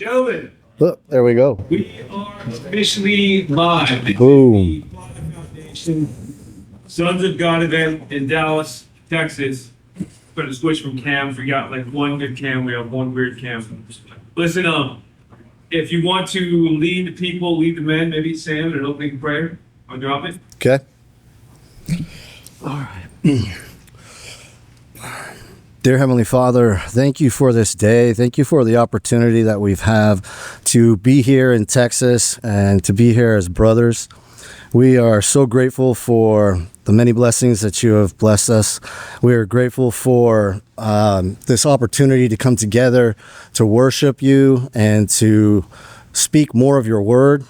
Gentlemen, Look, there we go. we are officially live. Boom. Foundation Sons of God event in Dallas, Texas. Going to switch from cams. We got like one good cam. We have one weird cam. Listen, if you want to lead the people, lead the men, maybe Sam in an opening prayer. I'll drop it. Okay. All right. Dear Heavenly Father, thank you for this day. Thank you for the opportunity that we've have to be here in Texas and to be here as brothers. We are so grateful for the many blessings that you have blessed us. We are grateful for this opportunity to come together to worship you and to speak more of your word.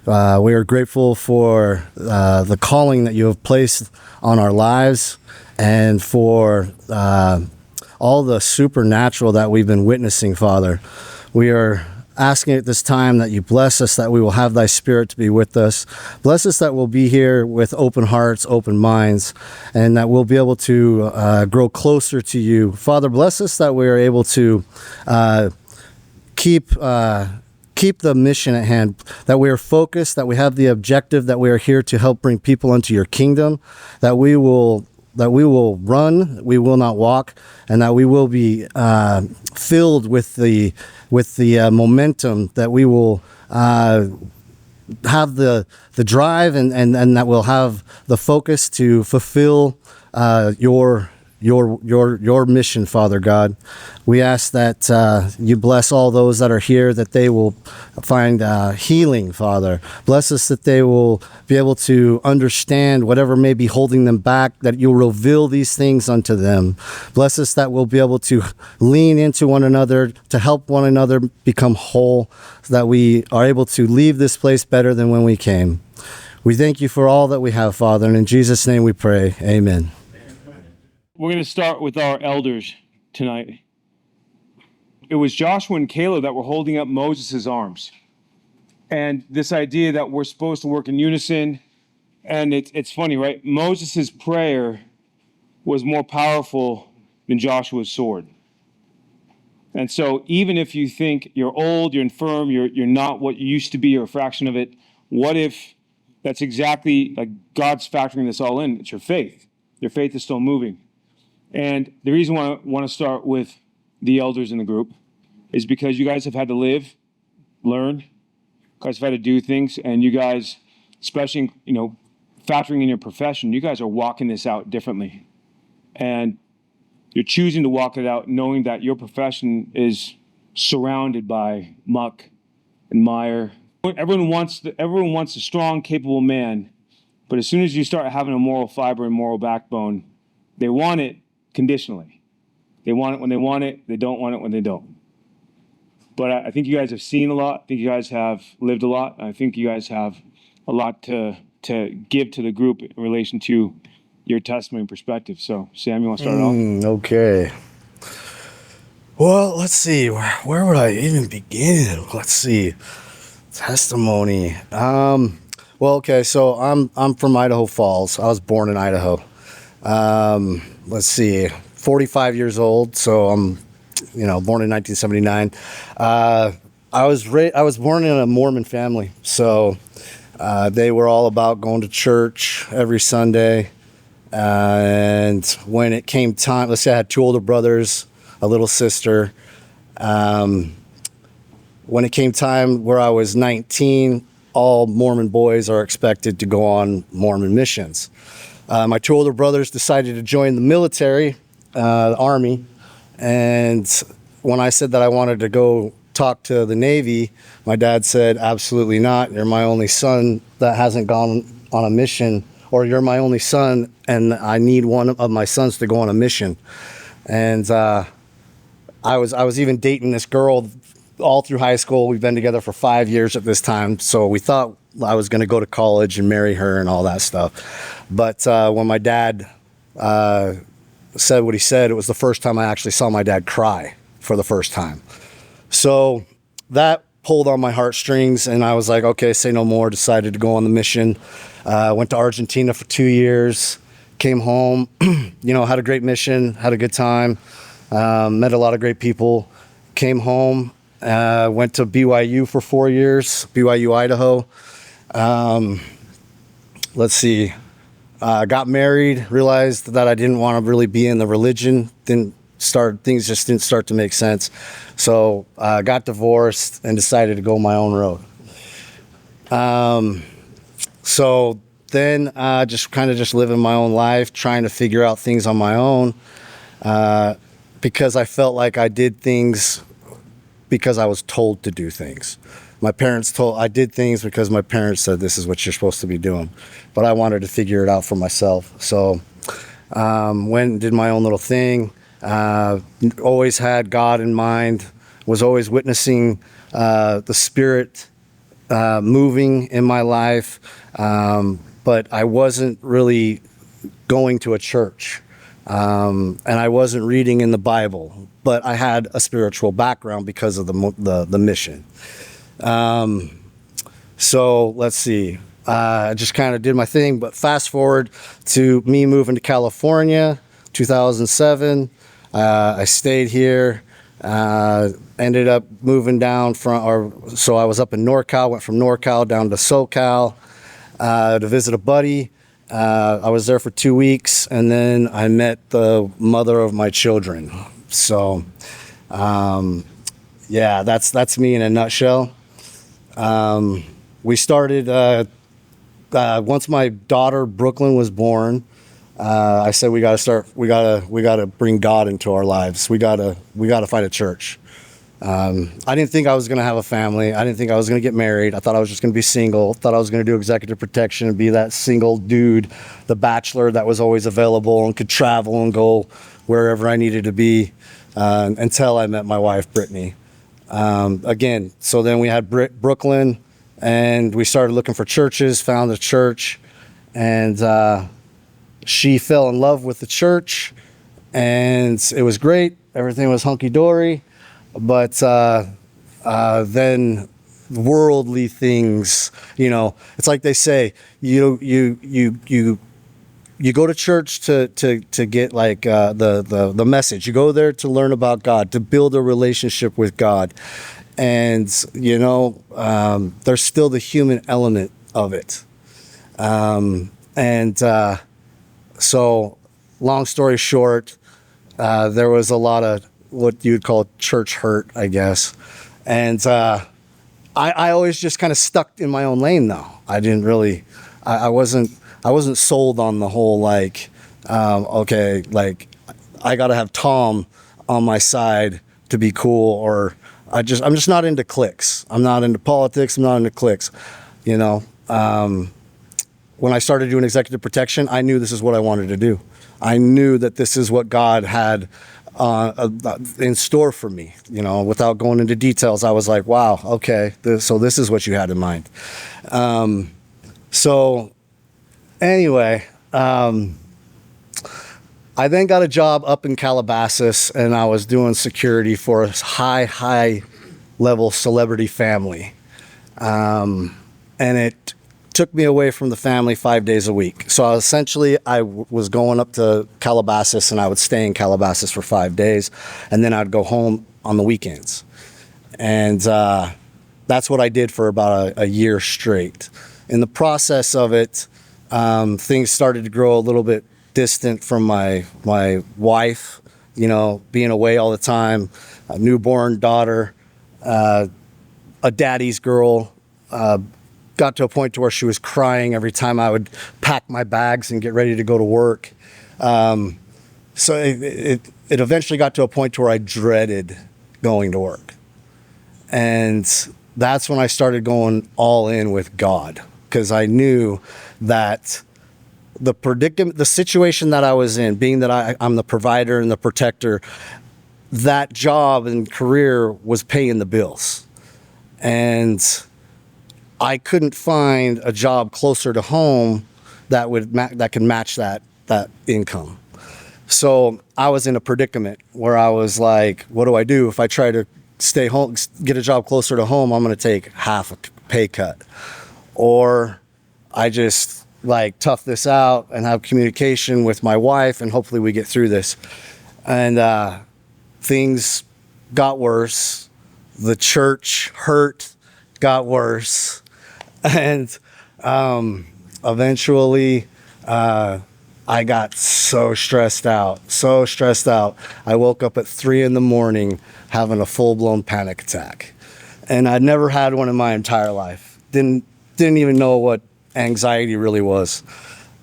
We are grateful for the calling that you have placed on our lives and for all the supernatural that we've been witnessing, Father. We are asking at this time that you bless us, that we will have thy spirit to be with us. Bless us that we'll be here with open hearts, open minds, and that we'll be able to grow closer to you. Father, bless us that we are able to keep the mission at hand, that we are focused, that we have the objective, that we are here to help bring people into your kingdom, that we will run, we will not walk, and that we will be filled with the momentum, that we will have the drive and that we'll have the focus to fulfill your mission, Father God. We ask that you bless all those that are here, that they will find healing, Father. Bless us that they will be able to understand whatever may be holding them back, that you'll reveal these things unto them. Bless us that we'll be able to lean into one another, to help one another become whole, so that we are able to leave this place better than when we came. We thank you for all that we have, Father, and in Jesus' name we pray. Amen. We're going to start with our elders tonight. It was Joshua and Caleb that were holding up Moses' arms. And this idea that we're supposed to work in unison, and it's funny, right? Moses' prayer was more powerful than Joshua's sword. And so even if you think you're old, you're infirm, you're not what you used to be, or a fraction of it, what if that's exactly like God's factoring this all in? It's your faith. Your faith is still moving. And the reason why I want to start with the elders in the group is because you guys have had to live, learn, you guys have had to do things, and you guys, especially, factoring in your profession, you guys are walking this out differently. And you're choosing to walk it out knowing that your profession is surrounded by muck and mire. Everyone wants a strong, capable man, but as soon as you start having a moral fiber and moral backbone, they want it conditionally. They want it when they want it. They don't want it when they don't. But I think you guys have seen a lot. I think you guys have lived a lot. I think you guys have a lot to give to the group in relation to your testimony and perspective. So, Sam, you want to start off? Okay. Well, let's see. Where would I even begin? Let's see. Testimony. Well, okay. So I'm from Idaho Falls. I was born in Idaho. Let's see, 45 years old. So I'm, born in 1979. I was born in a Mormon family. So, they were all about going to church every Sunday. And when it came time, let's say I had two older brothers, a little sister. When it came time where I was 19, all Mormon boys are expected to go on Mormon missions. My two older brothers decided to join the military, the Army, and when I said that I wanted to go talk to the Navy, my dad said, absolutely not. You're my only son that hasn't gone on a mission, or you're my only son, and I need one of my sons to go on a mission. And I was even dating this girl all through high school. We've been together for 5 years at this time, so we thought I was going to go to college and marry her and all that stuff. But when my dad said what he said, it was the first time I actually saw my dad cry for the first time. So that pulled on my heartstrings, and I was like, okay, say no more. Decided to go on the mission. Went to Argentina for 2 years, came home, had a great mission, had a good time, met a lot of great people, came home, Went to BYU for 4 years, BYU, Idaho. Let's see. Got married, realized that I didn't want to really be in the religion. Things just didn't start to make sense. So got divorced and decided to go my own road. So then just kind of just living my own life, trying to figure out things on my own, because I felt like I did things because I was told to do things. I did things because my parents said this is what you're supposed to be doing, but I wanted to figure it out for myself. So went and did my own little thing. Always had God in mind, was always witnessing the Spirit moving in my life, but I wasn't really going to a church, and I wasn't reading in the Bible, but I had a spiritual background because of the mission. So let's see. I just kind of did my thing, but fast forward to me moving to California, 2007. I stayed here, ended up moving down so I was up in NorCal, went from NorCal down to SoCal, to visit a buddy. I was there for 2 weeks, and then I met the mother of my children. So, yeah, that's me in a nutshell. We started, once my daughter Brooklyn was born, I said we gotta bring God into our lives. We gotta find a church. I didn't think I was gonna have a family. I didn't think I was gonna get married. I thought I was just gonna be single. Thought I was gonna do executive protection and be that single dude, the bachelor that was always available and could travel and go wherever I needed to be, until I met my wife Brittany. Again, so then we had Brooklyn, and we started looking for churches, found a church, and she fell in love with the church, and it was great. Everything was hunky-dory, but then worldly things, it's like they say, you go to church to get like the message. You go there to learn about God, to build a relationship with God. And, there's still the human element of it. So long story short, there was a lot of what you'd call church hurt, I guess. And I always just kind of stuck in my own lane though. I didn't really, I wasn't sold on the whole okay, I got to have Tom on my side to be cool, or I'm just not into cliques. I'm not into politics. I'm not into cliques. When I started doing executive protection, I knew this is what I wanted to do. I knew that this is what God had in store for me. Without going into details, I was like, wow, okay, so this is what you had in mind. So anyway, I then got a job up in Calabasas, and I was doing security for a high level celebrity family. And it took me away from the family 5 days a week. So I was going up to Calabasas, and I would stay in Calabasas for 5 days, and then I'd go home on the weekends. And that's what I did for about a year straight. In the process of it, things started to grow a little bit distant from my wife, being away all the time, a newborn daughter, a daddy's girl. Got to a point to where she was crying every time I would pack my bags and get ready to go to work. So it eventually got to a point to where I dreaded going to work. And that's when I started going all in with God, because I knew that the predicament, the situation that I was in, being that I'm the provider and the protector, that job and career was paying the bills. And I couldn't find a job closer to home that could match that income. So I was in a predicament where I was like, what do I do? If I try to stay home, get a job closer to home, I'm going to take half a pay cut. Or I just tough this out and have communication with my wife, and hopefully we get through this. And things got worse. the church hurt, got worse, and eventually I got so stressed out. I woke up at 3 a.m. having a full-blown panic attack. And I'd never had one in my entire life. Didn't even know what anxiety really was.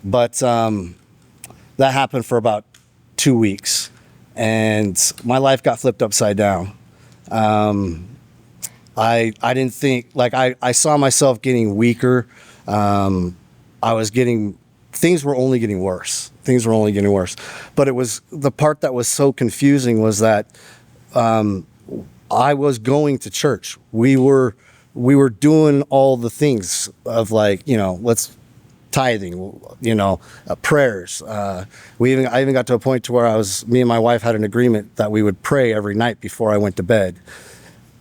But that happened for about 2 weeks. And my life got flipped upside down. I didn't think, like, I saw myself getting weaker. Things were only getting worse. But it was, the part that was so confusing was that I was going to church. We were doing all the things of, like, let's tithing, prayers. I even got to a point to where me and my wife had an agreement that we would pray every night before I went to bed.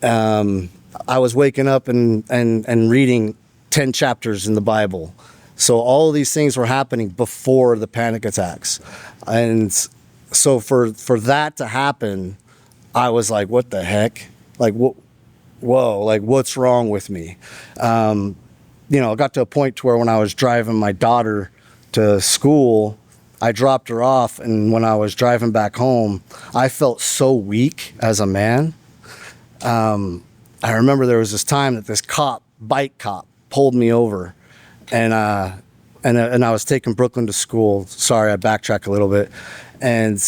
I was waking up and reading 10 chapters in the Bible. So all of these things were happening before the panic attacks. And so for that to happen, I was like, what the heck? Like, whoa, like, what's wrong with me? It got to a point to where when I was driving my daughter to school, I dropped her off. And when I was driving back home, I felt so weak as a man. I remember there was this time that this bike cop pulled me over, and I was taking Brooklyn to school. Sorry, I backtrack a little bit. And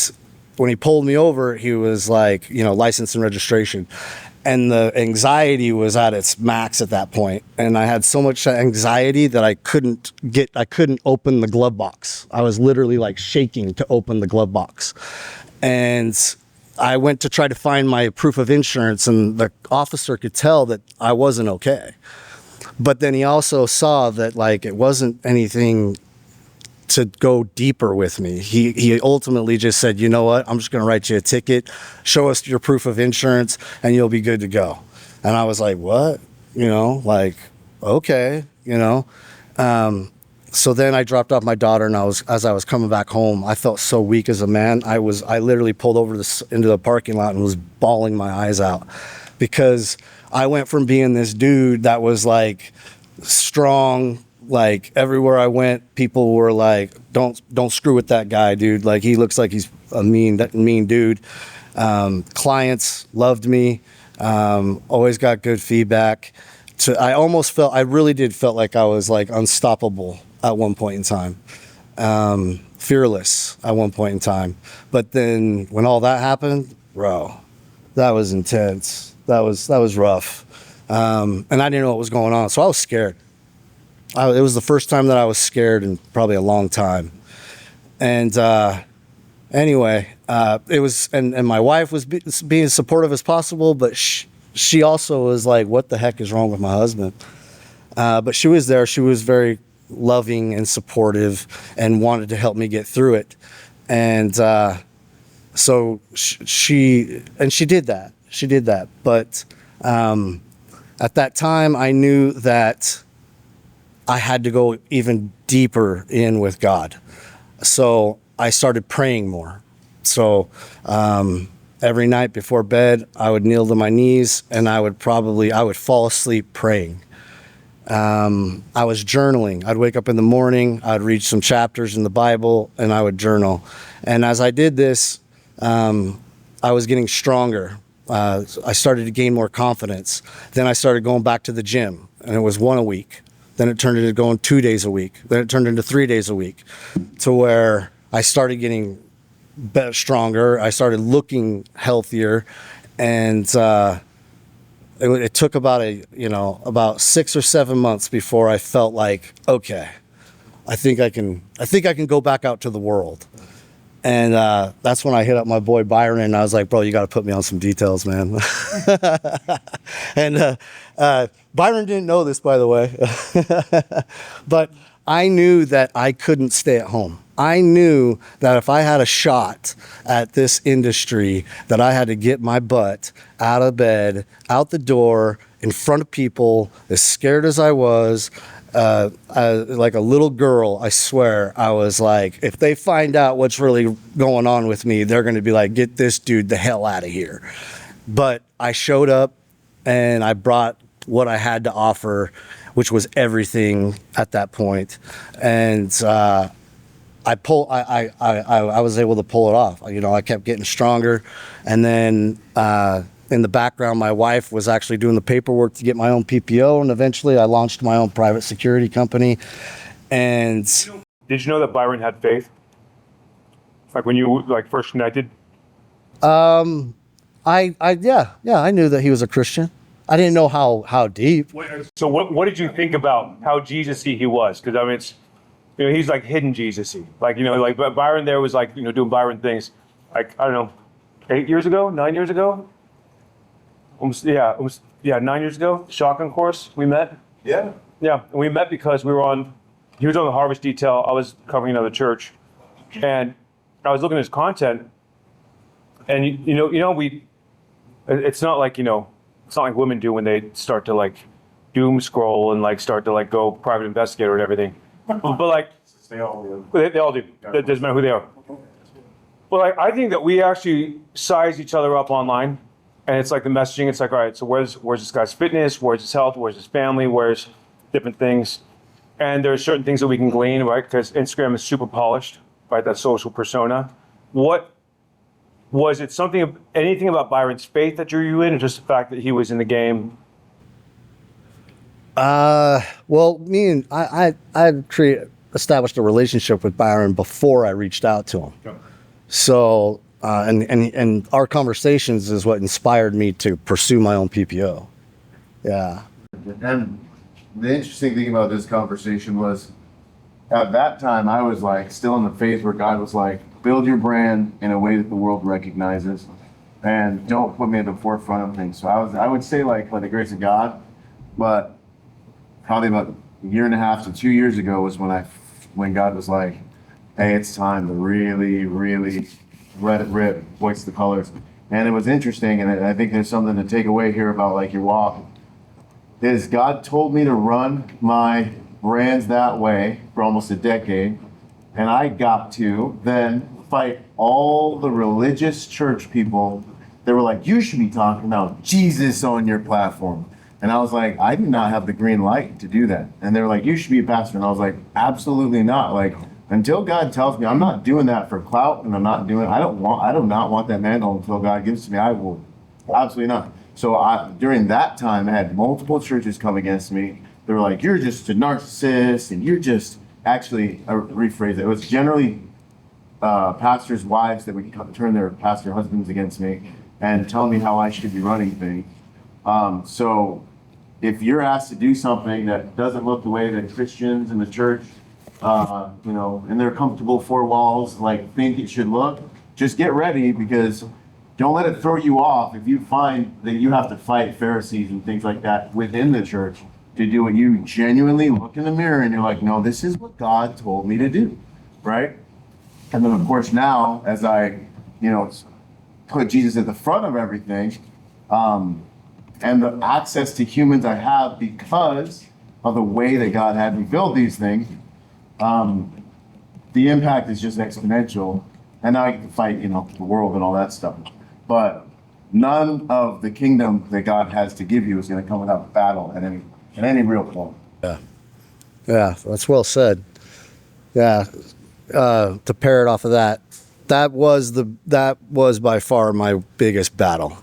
when he pulled me over, he was like, license and registration. And the anxiety was at its max at that point. And I had so much anxiety that I couldn't open the glove box. I was literally like shaking to open the glove box. And I went to try to find my proof of insurance, and the officer could tell that I wasn't okay. But then he also saw that, like, it wasn't anything to go deeper with me. He ultimately just said, you know what, I'm just going to write you a ticket, show us your proof of insurance, and you'll be good to go. And I was like, what? Okay, So then I dropped off my daughter, and as I was coming back home, I felt so weak as a man. I literally pulled over into the parking lot and was bawling my eyes out, because I went from being this dude that was like strong, like everywhere I went, people were like, don't screw with that guy, dude. Like, he looks like he's a mean dude. Clients loved me, always got good feedback. I really did felt like I was like unstoppable at one point in time, fearless at one point in time. But then when all that happened, bro, that was intense. That was rough. And I didn't know what was going on. So I was scared. It was the first time that I was scared in probably a long time. And anyway, it was, and my wife was being as supportive as possible, but she also was like, what the heck is wrong with my husband? But she was there. She was very loving and supportive and wanted to help me get through it. And so she did that. She did that. But at that time, I knew that I had to go even deeper in with God. So I started praying more. So every night before bed, I would kneel to my knees, and I would fall asleep praying. I was journaling. I'd wake up in the morning, I'd read some chapters in the Bible, and I would journal. And as I did this, I was getting stronger. I started to gain more confidence. Then I started going back to the gym, and it was 1 a week. Then it turned into going 2 days a week. Then it turned into 3 days a week, to where I started getting stronger. I started looking healthier, and it took about 6 or 7 months before I felt like, okay, I think I can go back out to the world. And that's when I hit up my boy Byron, and I was like, bro, you got to put me on some details, man. And Byron didn't know this, by the way. But I knew that I couldn't stay at home. I knew that if I had a shot at this industry, that I had to get my butt out of bed, out the door, in front of people, as scared as I was. Like a little girl, I swear, I was like, if they find out what's really going on with me, they're going to be like, get this dude the hell out of here. But I showed up, and I brought what I had to offer, which was everything at that point. And I was able to pull it off. You know, I kept getting stronger. And then in the background, my wife was actually doing the paperwork to get my own PPO. And eventually I launched my own private security company. And Did you know that Byron had faith? Like when you like first connected? yeah, I knew that he was a Christian. I didn't know how deep. So what did you think about how Jesus-y he was? Because I mean, it's, you know, he's like hidden Jesus-y. Like, you know, like Byron there was like, you know, doing Byron things. Like, I don't know, 9 years ago? Almost 9 years ago. Shotgun course, we met. Yeah. Yeah, and we met because he was on the harvest detail. I was covering another church, and I was looking at his content, and it's not like, you know, it's not like women do when they start to like doom scroll and like start to like go private investigator and everything. But like They all do. they all do. It doesn't matter who they are. But like I think that we actually size each other up online, and it's like the messaging. It's like, all right, so where's this guy's fitness? Where's his health? Where's his family? Where's different things? And there's certain things that we can glean, right? Because Instagram is super polished, right? That social persona. What was it? Anything about Byron's faith that drew you in, or just the fact that he was in the game? Well, me and I established a relationship with Byron before I reached out to him. Okay. So, and our conversations is what inspired me to pursue my own PPO. Yeah. And the interesting thing about this conversation was, at that time, I was like still in the phase where God was like, build your brand in a way that the world recognizes, and don't put me at the forefront of things. So I would say like by the grace of God, but probably about a year and a half to 2 years ago was when God was like, hey, it's time to really, really let it rip, voice the colors. And it was interesting, and I think there's something to take away here about like your walk, is God told me to run my brands that way for almost a decade, and I got to then fight all the religious church people that were like, you should be talking about Jesus on your platform. And I was like, I do not have the green light to do that. And they were like, you should be a pastor. And I was like, absolutely not. Like, until God tells me, I'm not doing that for clout, and I do not want that mantle until God gives it to me. I will absolutely not. So during that time, I had multiple churches come against me. They were like, you're just a narcissist, and you're just actually, rephrase it. It was generally pastors' wives that would turn their pastor husbands against me and tell me how I should be running things. So if you're asked to do something that doesn't look the way that Christians in the church, in their comfortable four walls, like think it should look, just get ready, because don't let it throw you off if you find that you have to fight Pharisees and things like that within the church to do what you genuinely look in the mirror and you're like, no, this is what God told me to do, right? And then of course now, as I, put Jesus at the front of everything, and the access to humans I have because of the way that God had me build these things, the impact is just exponential. And now I get to fight, the world and all that stuff. But none of the kingdom that God has to give you is going to come without battle at any real point. Yeah, that's well said. Yeah, to pair it off of that, that was by far my biggest battle.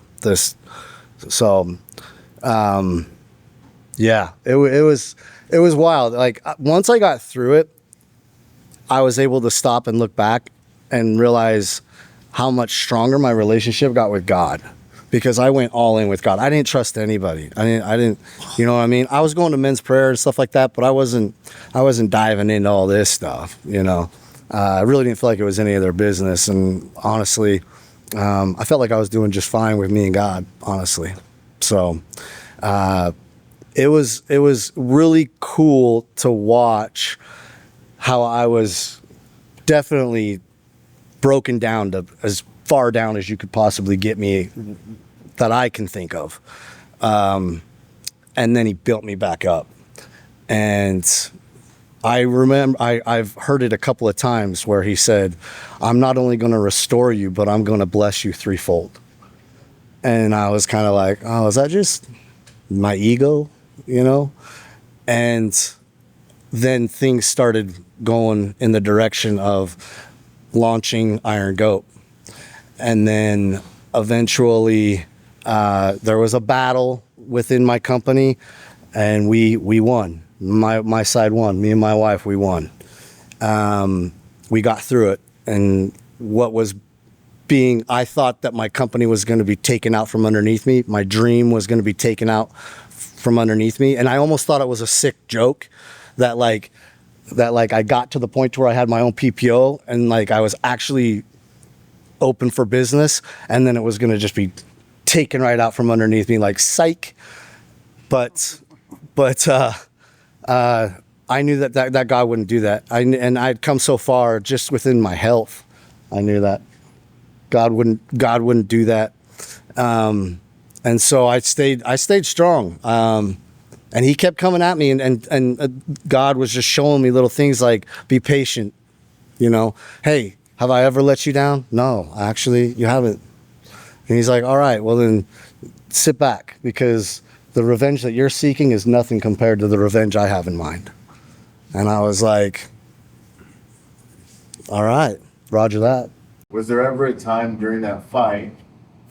Yeah, it was wild. Like once I got through it, I was able to stop and look back and realize how much stronger my relationship got with God, because I went all in with God. I didn't trust anybody. I didn't, you know what I mean? I was going to men's prayer and stuff like that, but I wasn't diving into all this stuff, I really didn't feel like it was any of their business. And honestly, I felt like I was doing just fine with me and God, honestly. So, it was really cool to watch how I was definitely broken down to as far down as you could possibly get me that I can think of. And then he built me back up. And I remember I've heard it a couple of times where he said, I'm not only going to restore you, but I'm going to bless you threefold. And I was kind of like, oh, is that just my ego, you know, and then things started going in the direction of launching Iron Goat. And then eventually there was a battle within my company, and we won. My side won. Me and my wife, we won. We got through it. And what was I thought that my company was going to be taken out from underneath me. My dream was going to be taken out from underneath me. And I almost thought it was a sick joke that like I got to the point where I had my own PPO and like I was actually open for business, and then it was going to just be taken right out from underneath me, like psych. But I knew that God wouldn't do that. And I'd come so far just within my health. I knew that God wouldn't do that. And so I stayed strong. And he kept coming at me, and God was just showing me little things like, be patient, you know, hey, have I ever let you down? No, actually, you haven't. And he's like, all right, well then sit back, because the revenge that you're seeking is nothing compared to the revenge I have in mind. And I was like, all right, roger that. Was there ever a time during that fight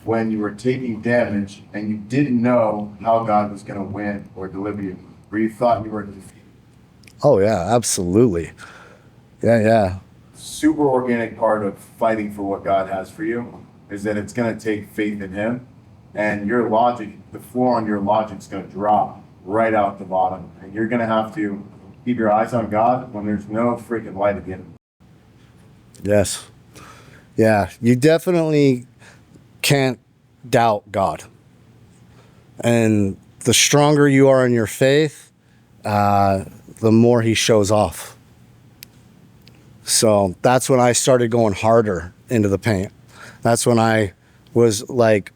when you were taking damage and you didn't know how God was going to win or deliver you, where you thought you were defeated? Oh yeah, absolutely. Yeah. Super organic part of fighting for what God has for you is that it's going to take faith in him, and your logic, the floor on your logic is going to drop right out the bottom, and you're going to have to keep your eyes on God when there's no freaking light at the end. Yes. Yeah, you definitely can't doubt God. And the stronger you are in your faith, the more he shows off. So that's when I started going harder into the paint. That's when I was like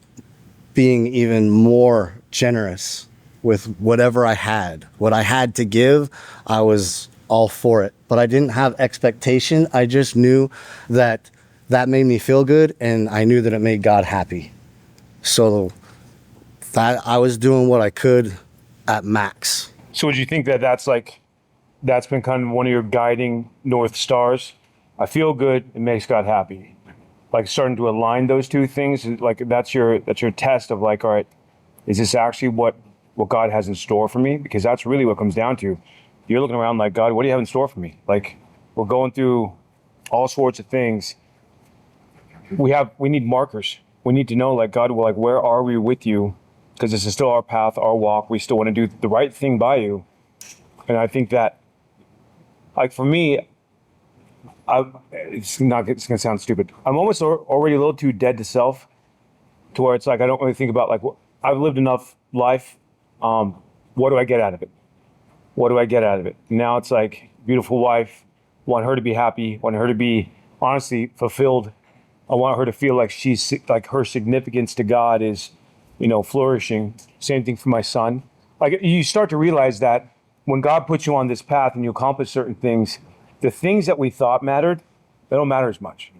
being even more generous with whatever I had. What I had to give, I was all for it. But I didn't have expectation. I just knew that made me feel good, and I knew that it made God happy. So that I was doing what I could at max. So would you think that that's been kind of one of your guiding North Stars? I feel good, it makes God happy. Like starting to align those two things, like that's your test of like, all right, is this actually what God has in store for me? Because that's really what comes down to. You're looking around like, God, what do you have in store for me? Like, we're going through all sorts of things. We need markers. We need to know, like, God, well, like, where are we with you? Because this is still our path, our walk. We still want to do the right thing by you. And I think that, like, for me, it's going to sound stupid. I'm almost already a little too dead to self, to where it's like, I don't really think about, like, I've lived enough life. What do I get out of it? What do I get out of it? Now it's like, beautiful wife, want her to be happy, want her to be honestly fulfilled. I want her to feel like she's like her significance to God is, flourishing. Same thing for my son. Like, you start to realize that when God puts you on this path and you accomplish certain things, the things that we thought mattered, they don't matter as much.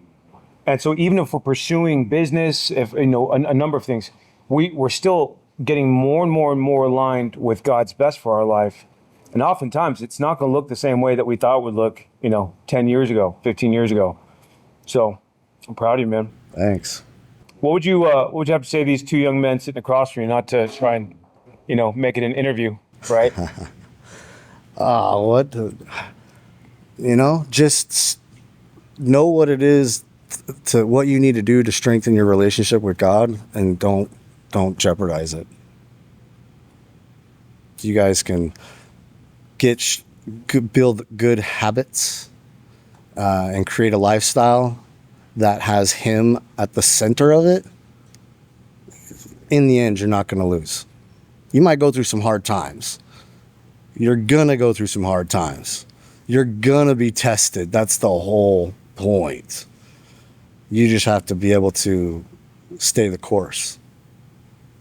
And so even if we're pursuing business, if a number of things, we're still getting more and more and more aligned with God's best for our life. And oftentimes it's not going to look the same way that we thought it would look, 10 years ago, 15 years ago. So I'm proud of you, man. Thanks. What would you have to say to these two young men sitting across from you, not to try and, make it an interview, right? Just know what it is to what you need to do to strengthen your relationship with God, and don't jeopardize it. You guys can build good habits and create a lifestyle that has him at the center of it. In the end, you're not going to lose. You might go through some hard times. You're going to go through some hard times. You're going to be tested. That's the whole point. You just have to be able to stay the course,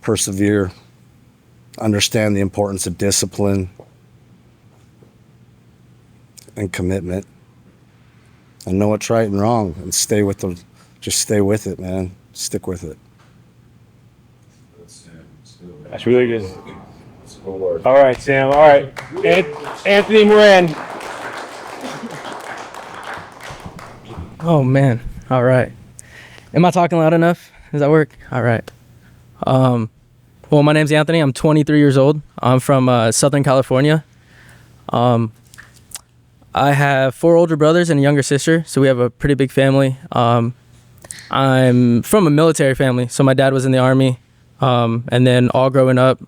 persevere, understand the importance of discipline and commitment, and know what's right and wrong, and just stay with it, man. Stick with it. That's really good. All right, Sam. All right. Anthony Moran. Oh man. All right. Am I talking loud enough? Does that work? All right. Well, my name's Anthony. I'm 23 years old. I'm from Southern California. I have 4 older brothers and a younger sister, so we have a pretty big family. I'm from a military family, so my dad was in the Army, and then all growing up,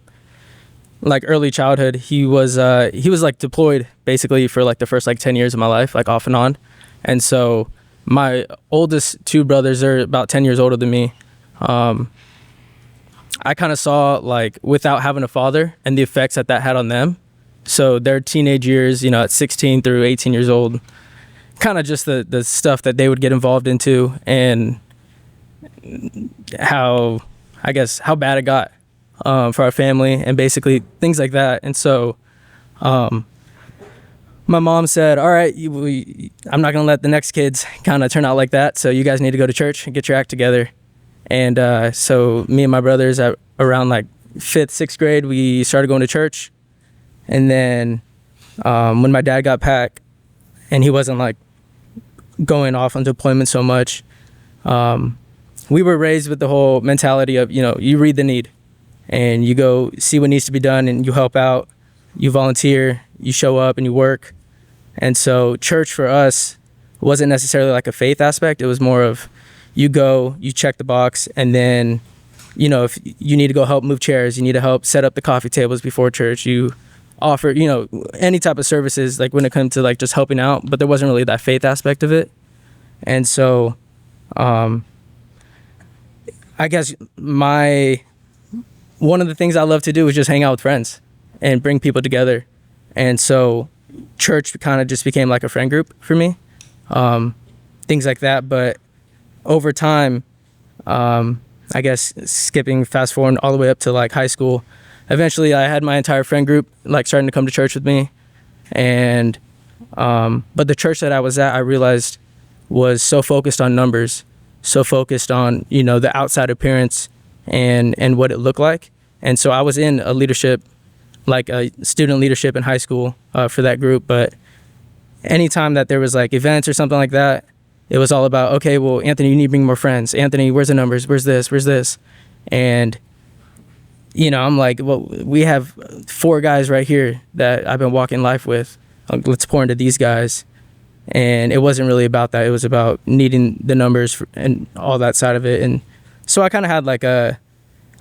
like early childhood, he was like deployed basically for like the first like 10 years of my life, like off and on. And so my oldest 2 brothers are about 10 years older than me. I kind of saw like without having a father and the effects that had on them. So their teenage years, you know, at 16 through 18 years old, kind of just the stuff that they would get involved into and how bad it got for our family and basically things like that. And so my mom said, all right, I'm not going to let the next kids kind of turn out like that. So you guys need to go to church and get your act together. And so me and my brothers at around like 5th, 6th grade, we started going to church. And then when my dad got back and he wasn't like going off on deployment so much, we were raised with the whole mentality of, you know, you read the need and you go see what needs to be done and you help out, you volunteer, you show up and you work. And so church for us wasn't necessarily like a faith aspect. It was more of you go, you check the box, and then, you know, if you need to go help move chairs, you need to help set up the coffee tables before church, you offer, you know, any type of services like when it comes to like just helping out, but there wasn't really that faith aspect of it. And so I guess one of the things I love to do is just hang out with friends and bring people together. And so church kind of just became like a friend group for me, things like that. But over time, I guess fast forward all the way up to like high school, eventually I had my entire friend group like starting to come to church with me. And but the church that I was at, I realized was so focused on numbers, so focused on, you know, the outside appearance and what it looked like. And so I was in a leadership, like a student leadership in high school for that group. But anytime that there was like events or something like that, it was all about, okay, well, Anthony, you need to bring more friends. Anthony, where's the numbers? Where's this? Where's this? And, you know, I'm like, well, we have 4 guys right here that I've been walking life with. Let's pour into these guys. And it wasn't really about that. It was about needing the numbers and all that side of it. And so I kind of had like I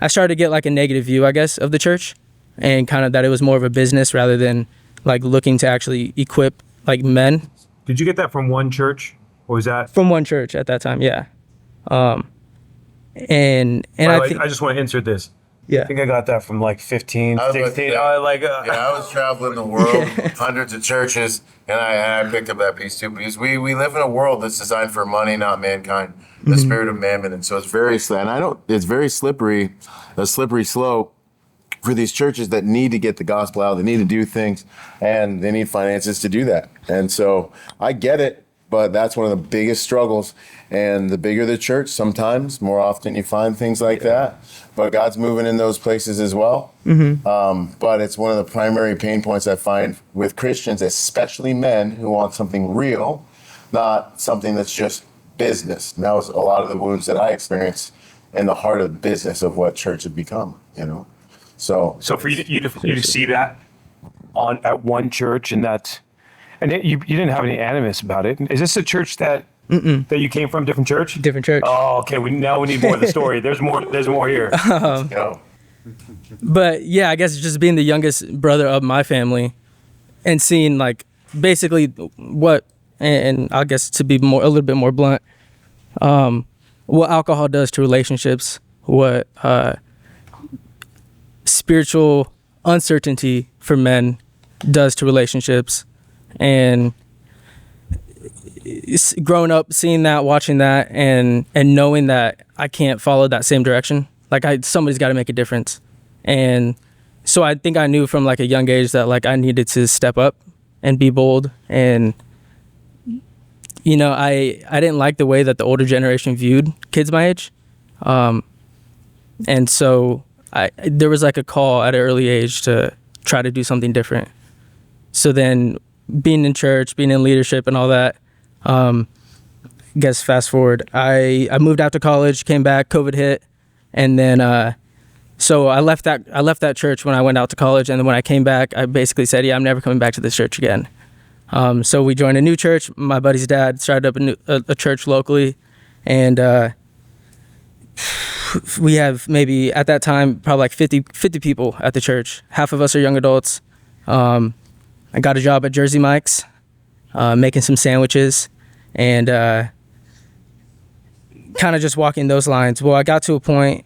started to get like a negative view, I guess, of the church, and kind of that it was more of a business rather than like looking to actually equip like men. Did you get that from one church? Or was that From one church at that time? Yeah. And I think I just want to insert this. Yeah. I think I got that from like 15, I was about to 16. say, I I was traveling the world, hundreds of churches, and I picked up that piece too, because we live in a world that's designed for money, not mankind, the spirit of mammon, and so it's very it's very slippery, a slippery slope for these churches that need to get the gospel out, they need to do things, and they need finances to do that. And so I get it, but that's one of the biggest struggles. And the bigger the church, sometimes, more often you find things like that. But God's moving in those places as well. But it's one of the primary pain points I find with Christians, especially men who want something real, not something that's just business. And that was a lot of the wounds that I experienced in the heart of business of what church had become, you know. So for you to see that at one church, and you didn't have any animus about it. Is this a church that you came from, different church? different church. Oh, okay. Now we need more of the story. There's more here. let's go. But yeah, I guess just being the youngest brother of my family and seeing like basically what, and I guess to be a little bit more blunt, what alcohol does to relationships, what spiritual uncertainty for men does to relationships. And growing up, seeing that, watching that, and knowing that I can't follow that same direction. Like somebody's got to make a difference. And so I think I knew from like a young age that like I needed to step up and be bold. And, you know, I didn't like the way that the older generation viewed kids my age. And so there was like a call at an early age to try to do something different. So then being in church, being in leadership and all that, guess fast forward, I moved out to college, came back, COVID hit, and then so I left that church when I went out to college, and then when I came back, I basically said, yeah, I'm never coming back to this church again. So we joined a new church. My buddy's dad started up a church locally, and we have maybe at that time probably like 50 people at the church. Half of us are young adults. I got a job at Jersey Mike's, making some sandwiches, and kind of just walking those lines. Well, I got to a point,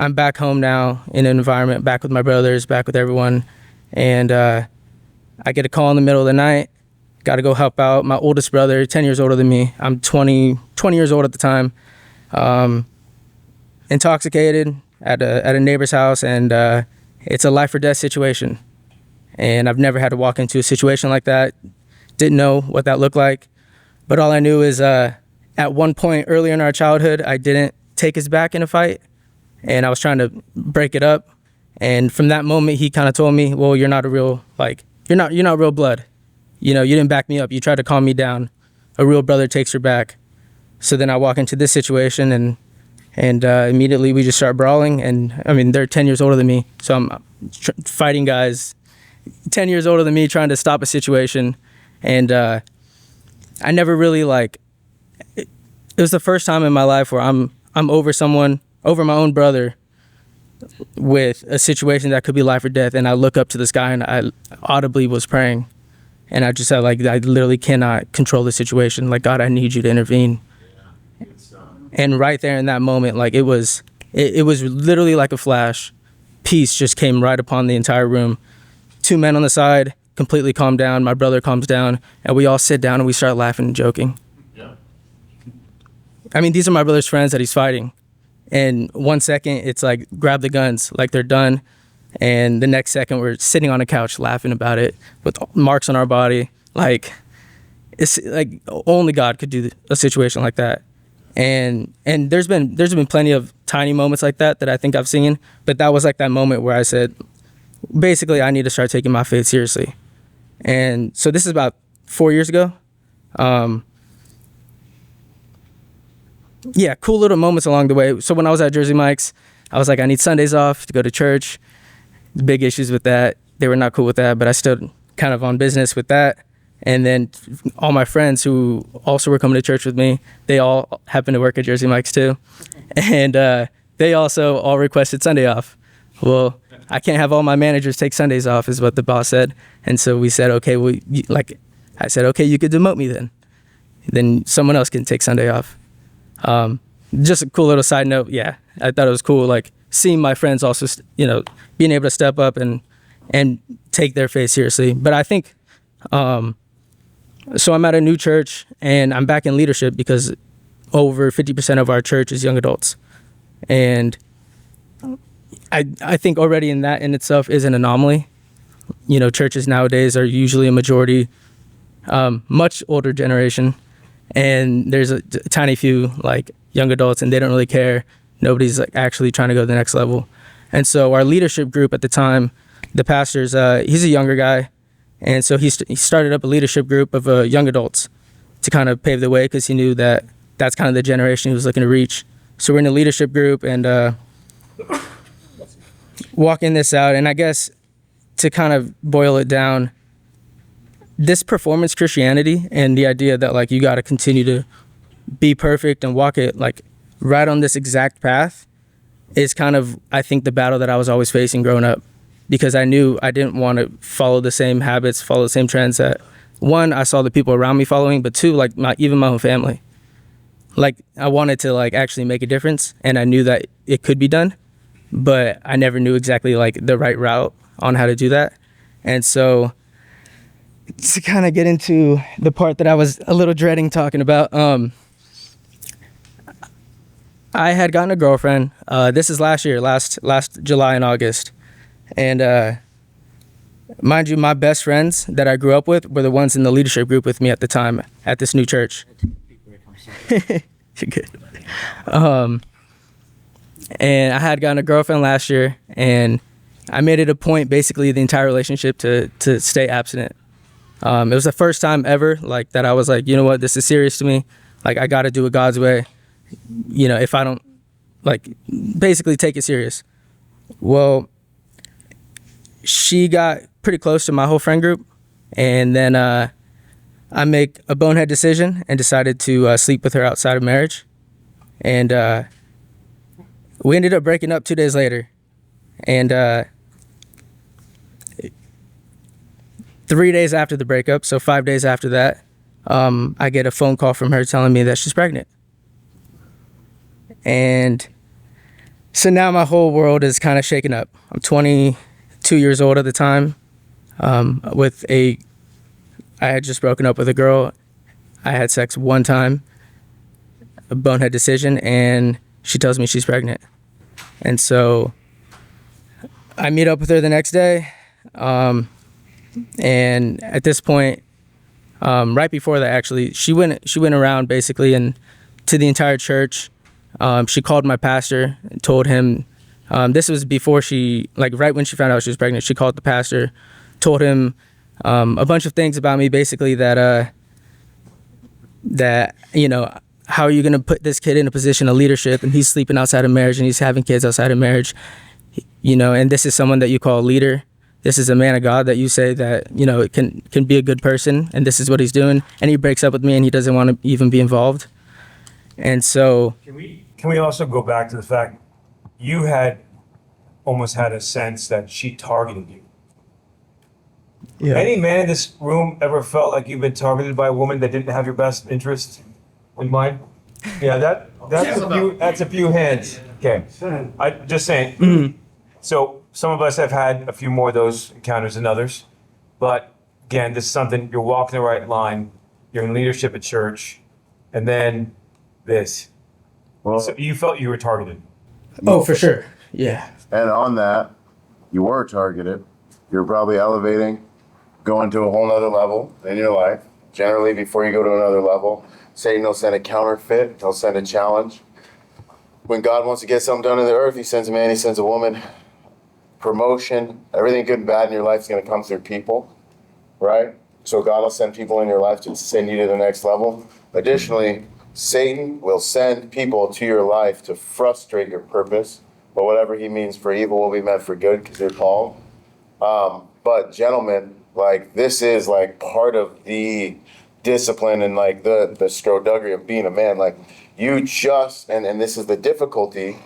I'm back home now in an environment, back with my brothers, back with everyone, and I get a call in the middle of the night, got to go help out my oldest brother, 10 years older than me. I'm 20 years old at the time, intoxicated at a neighbor's house, and it's a life or death situation. And I've never had to walk into a situation like that. Didn't know what that looked like. But all I knew is at one point earlier in our childhood, I didn't take his back in a fight. And I was trying to break it up. And from that moment, he kind of told me, well, you're not a real, you're not real blood. You know, you didn't back me up. You tried to calm me down. A real brother takes your back. So then I walk into this situation, and immediately we just start brawling. And I mean, they're 10 years older than me. So I'm fighting guys 10 years older than me, trying to stop a situation. And I never really it was the first time in my life where I'm over someone, over my own brother, with a situation that could be life or death. And I look up to this guy, and I audibly was praying. And I just said, I literally cannot control the situation. God, I need you to intervene. And right there in that moment, it was literally like a flash. Peace just came right upon the entire room. Two men on the side, completely calmed down. My brother calms down, and we all sit down and we start laughing and joking. Yeah. I mean, these are my brother's friends that he's fighting. And 1 second, it's grab the guns, they're done. And the next second, we're sitting on a couch laughing about it with marks on our body. It's only God could do a situation like that. And there's been plenty of tiny moments like that I think I've seen. But that was that moment where I said, basically, I need to start taking my faith seriously. And so this is about 4 years ago. Yeah, cool little moments along the way. So when I was at Jersey Mike's, I was I need Sundays off to go to church. Big issues with that. They were not cool with that, but I stood kind of on business with that. And then all my friends who also were coming to church with me, they all happened to work at Jersey Mike's too. And they also all requested Sunday off. Well, I can't have all my managers take Sundays off, is what the boss said. And so we said, okay, well, I said, okay, you could demote me then. Then someone else can take Sunday off. Just a cool little side note. Yeah, I thought it was cool, seeing my friends also, being able to step up and take their faith seriously. But I think, so I'm at a new church, and I'm back in leadership because over 50% of our church is young adults. And I think already in that in itself is an anomaly. Churches nowadays are usually a majority, much older generation, and there's a tiny few young adults, and they don't really care. Nobody's actually trying to go to the next level. And so our leadership group at the time, the pastor's, he's a younger guy, and so he started up a leadership group of young adults to kind of pave the way, because he knew that that's kind of the generation he was looking to reach. So we're in a leadership group and walking this out. And I guess to kind of boil it down, this performance Christianity and the idea that you got to continue to be perfect and walk it right on this exact path is kind of, I think, the battle that I was always facing growing up, because I knew I didn't want to follow the same habits, follow the same trends that, one, I saw the people around me following, but two, even my own family. I wanted to actually make a difference, and I knew that it could be done, but I never knew exactly the right route on how to do that. And so to kind of get into the part that I was a little dreading talking about, I had gotten a girlfriend. This is last year, last July and August. And mind you, my best friends that I grew up with were the ones in the leadership group with me at the time at this new church. You're good. And I had gotten a girlfriend last year, and I made it a point, basically the entire relationship, to stay abstinent. It was the first time ever like that I was like, you know what, this is serious to me. Like, I got to do it God's way. You know, if I don't, like, basically take it serious. Well, she got pretty close to my whole friend group, and then I make a bonehead decision and decided to sleep with her outside of marriage. And we ended up breaking up 2 days later. And 3 days after the breakup, so 5 days after that, I get a phone call from her telling me that she's pregnant. And so now my whole world is kind of shaken up. I'm 22 years old at the time. I had just broken up with a girl. I had sex one time, a bonehead decision, and she tells me she's pregnant. And so I meet up with her the next day. And at this point, right before that, actually, she went around basically and to the entire church. She called my pastor and told him, this was before right when she found out she was pregnant, she called the pastor, told him a bunch of things about me, basically that you know, how are you going to put this kid in a position of leadership, and he's sleeping outside of marriage and he's having kids outside of marriage, you know, and this is someone that you call a leader. This is a man of God that you say that, you know, can be a good person, and this is what he's doing. And he breaks up with me and he doesn't want to even be involved. And so Can we also go back to the fact you had almost had a sense that she targeted you? yeah. Any man in this room ever felt like you've been targeted by a woman that didn't have your best interest in mind? Yeah, that's a few hands. Okay, I just saying. So some of us have had a few more of those encounters than others, but again, this is something, you're walking the right line. You're in leadership at church, and then this. Well, So you felt you were targeted. Oh, for sure. Yeah. and on that, you were targeted. You're probably elevating, going to a whole nother level in your life. Generally, before you go to another level, Satan will send a counterfeit. He'll send a challenge. When God wants to get something done in the earth, he sends a man, he sends a woman. Promotion, everything good and bad in your life is going to come through people, right? So God will send people in your life to send you to the next level. Additionally, Satan will send people to your life to frustrate your purpose. But whatever he means for evil will be meant for good, because they're called. But gentlemen, like, this is like part of the discipline and like the skullduggery of being a man. Like, you just, and this is the difficulty,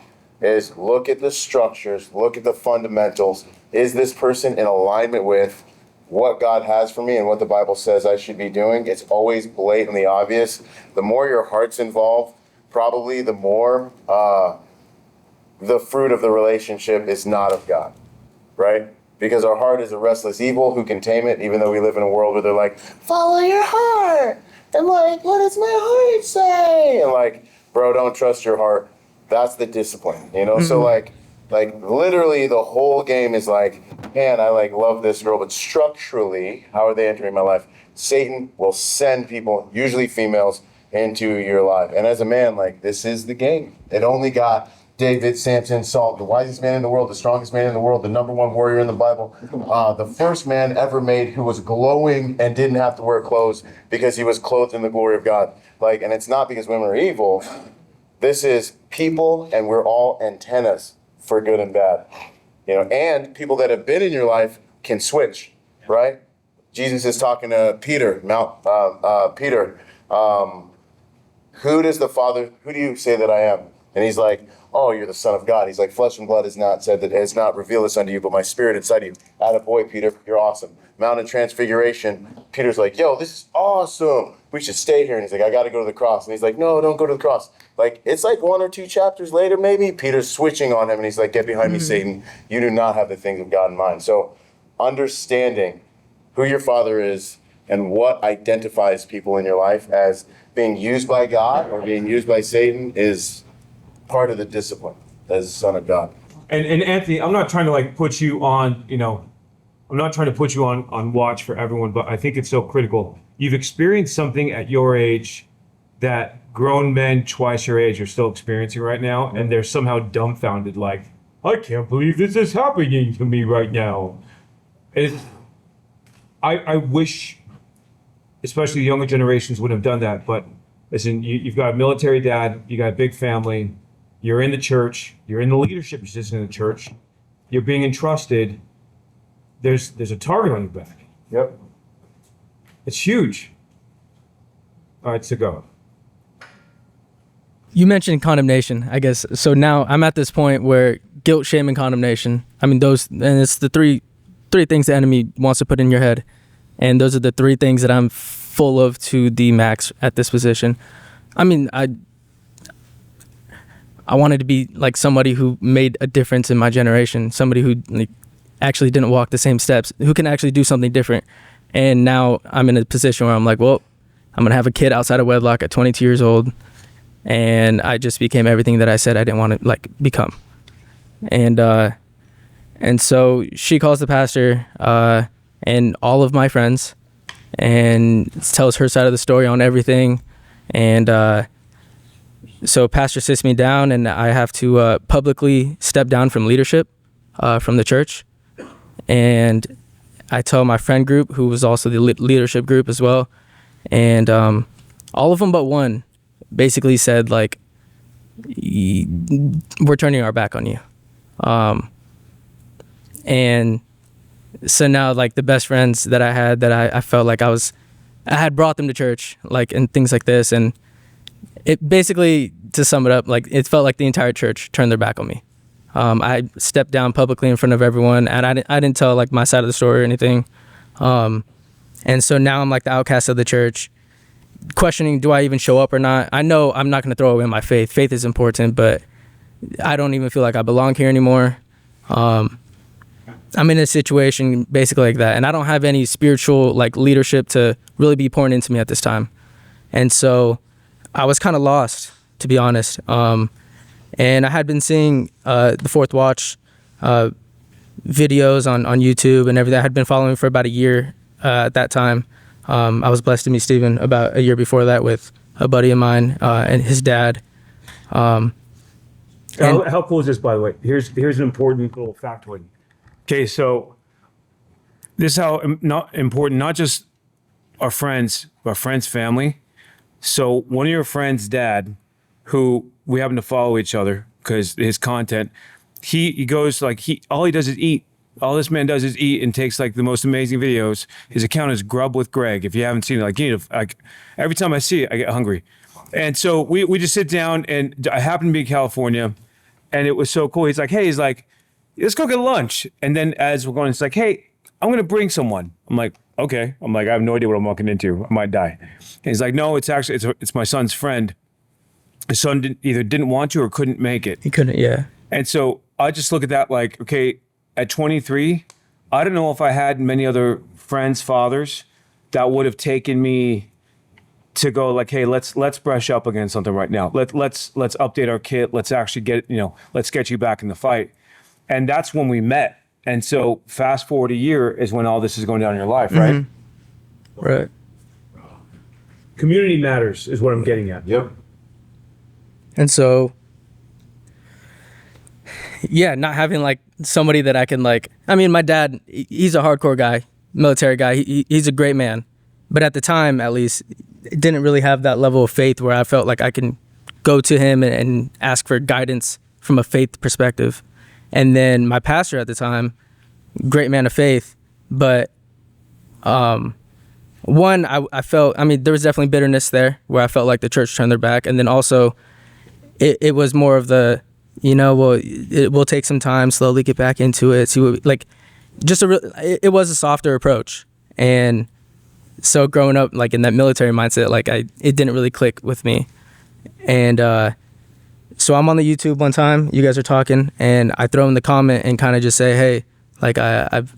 is look at the structures, look at the fundamentals. Is this person in alignment with what God has for me and what the Bible says I should be doing? It's always blatantly obvious. The more your heart's involved, probably the more the fruit of the relationship is not of God, right? Because our heart is a restless evil. Who can tame it? Even though we live in a world where they're like, follow your heart. And like, what does my heart say? And like, bro, don't trust your heart. That's the discipline, you know? So like literally the whole game is like, man, I like love this girl, but structurally, how are they entering my life? Satan will send people, usually females, into your life. And as a man, like, this is the game. It only got David, Samson, Saul, the wisest man in the world, the strongest man in the world, the number one warrior in the Bible, the first man ever made who was glowing and didn't have to wear clothes because he was clothed in the glory of God. Like, and it's not because women are evil. This is people, and we're all antennas for good and bad. You know, and people that have been in your life can switch, right? Jesus is talking to Peter, Peter, who do you say that I am? And he's like, oh, you're the Son of God. He's like, flesh and blood has not said that, has not revealed this unto you, but my spirit inside you. Attaboy, Peter, you're awesome. Mount of Transfiguration, Peter's like, yo, this is awesome. We should stay here. And he's like, I got to go to the cross. And he's like, no, don't go to the cross. Like, it's like 1 or 2 chapters later, maybe, Peter's switching on him, and he's like, get behind me, Satan. You do not have the things of God in mind. So understanding who your father is and what identifies people in your life as being used by God or being used by Satan is part of the discipline as a son of God. And Anthony, I'm not trying to like put you on, you know, I'm not trying to put you on watch for everyone, but I think it's so critical. You've experienced something at your age that grown men twice your age are still experiencing right now, and they're somehow dumbfounded, like, I can't believe this is happening to me right now. I wish, especially the younger generations, would have done that. But listen, you've got a military dad, you got a big family, you're in the church, you're in the leadership position in the church, you're being entrusted. There's a target on your back. Yep. It's huge. All right, so go. You mentioned condemnation, I guess. So now I'm at this point where guilt, shame, and condemnation. I mean, and it's the three things the enemy wants to put in your head. And those are the three things that I'm full of to the max at this position. I mean, I wanted to be like somebody who made a difference in my generation, somebody who like, actually didn't walk the same steps, who can actually do something different. And now I'm in a position where I'm like, well, I'm going to have a kid outside of wedlock at 22 years old. And I just became everything that I said I didn't want to like become. And so she calls the pastor and all of my friends and tells her side of the story on everything. And so pastor sits me down and I have to publicly step down from leadership from the church. And I tell my friend group, who was also the leadership group as well. And all of them but one basically said, like, we're turning our back on you. And so now, like, the best friends that I had, that I felt like I had brought them to church, like, and things like this. And it basically, to sum it up, like, it felt like the entire church turned their back on me. I stepped down publicly in front of everyone, and I didn't tell, like, my side of the story or anything. And so now I'm like the outcast of the church, questioning, do I even show up or not? I know I'm not going to throw away my faith. Faith is important, but I don't even feel like I belong here anymore. I'm in a situation basically like that, and I don't have any spiritual like leadership to really be pouring into me at this time. And so I was kind of lost, to be honest. And I had been seeing the Fourth Watch videos on YouTube and everything. I had been following for about a year at that time. I was blessed to meet Stephen about a year before that with a buddy of mine and his dad. How cool is this, by the way? Here's an important little factoid. Okay, so this is how not important, not just our friends, but our friends' family. So one of your friends' dad, who we happen to follow each other because his content, he goes like all he does is eat. All this man does is eat and takes like the most amazing videos. His account is Grub with Greg. If you haven't seen it, like you need to, like every time I see it, I get hungry. And so we just sit down, and I happen to be in California, and it was so cool. He's like, let's go get lunch. And then as we're going, it's like, hey, I'm gonna bring someone. I'm like, okay. I'm like, I have no idea what I'm walking into. I might die. And he's like, no, it's my son's friend. His son either didn't want to or couldn't make it. He couldn't, yeah. And so I just look at that like, okay, at 23, I don't know if I had many other friends, fathers, that would have taken me to go like, hey, let's brush up against something right now. Let's update our kit. Let's actually let's get you back in the fight. And that's when we met. And so fast forward a year is when all this is going down in your life, right? Mm-hmm. Right. Community matters is what I'm getting at. Yep. And so, yeah, not having like somebody that I can like, I mean, my dad, he's a hardcore guy, military guy. He's a great man. But at the time, at least, didn't really have that level of faith where I felt like I can go to him and ask for guidance from a faith perspective. And then my pastor at the time, great man of faith. But one, I felt, I mean, there was definitely bitterness there where I felt like the church turned their back. And then also it was more of the, well, it will take some time, slowly get back into it. See what, like, just it was a softer approach. And so growing up, like, in that military mindset, like, it didn't really click with me. And so I'm on the YouTube one time, you guys are talking, and I throw in the comment and kind of just say, hey, like, I've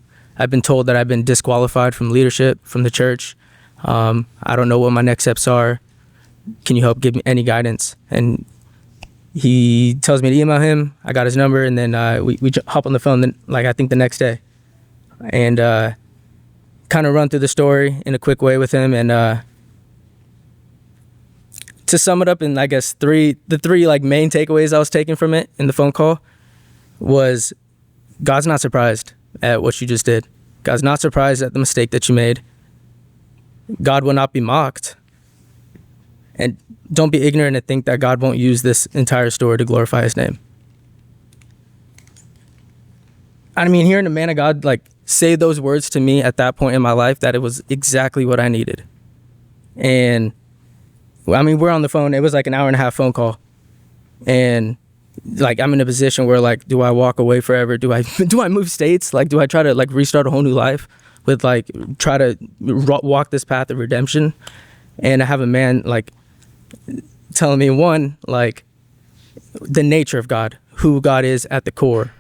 been told that I've been disqualified from leadership, from the church. I don't know what my next steps are. Can you help give me any guidance? And he tells me to email him. I got his number, and then we hop on the phone, I think the next day. And kind of run through the story in a quick way with him. And to sum it up in, I guess, the three like main takeaways I was taking from it in the phone call was God's not surprised at what you just did. God's not surprised at the mistake that you made. God will not be mocked. And don't be ignorant and think that God won't use this entire story to glorify his name. I mean, hearing a man of God like say those words to me at that point in my life, that it was exactly what I needed. And I mean, we're on the phone. It was like an 1.5-hour phone call. And like, I'm in a position where like, do I walk away forever? Do I move states? Like, do I try to like restart a whole new life with like, try to walk this path of redemption? And I have a man like telling me, one, like the nature of God, who God is at the core,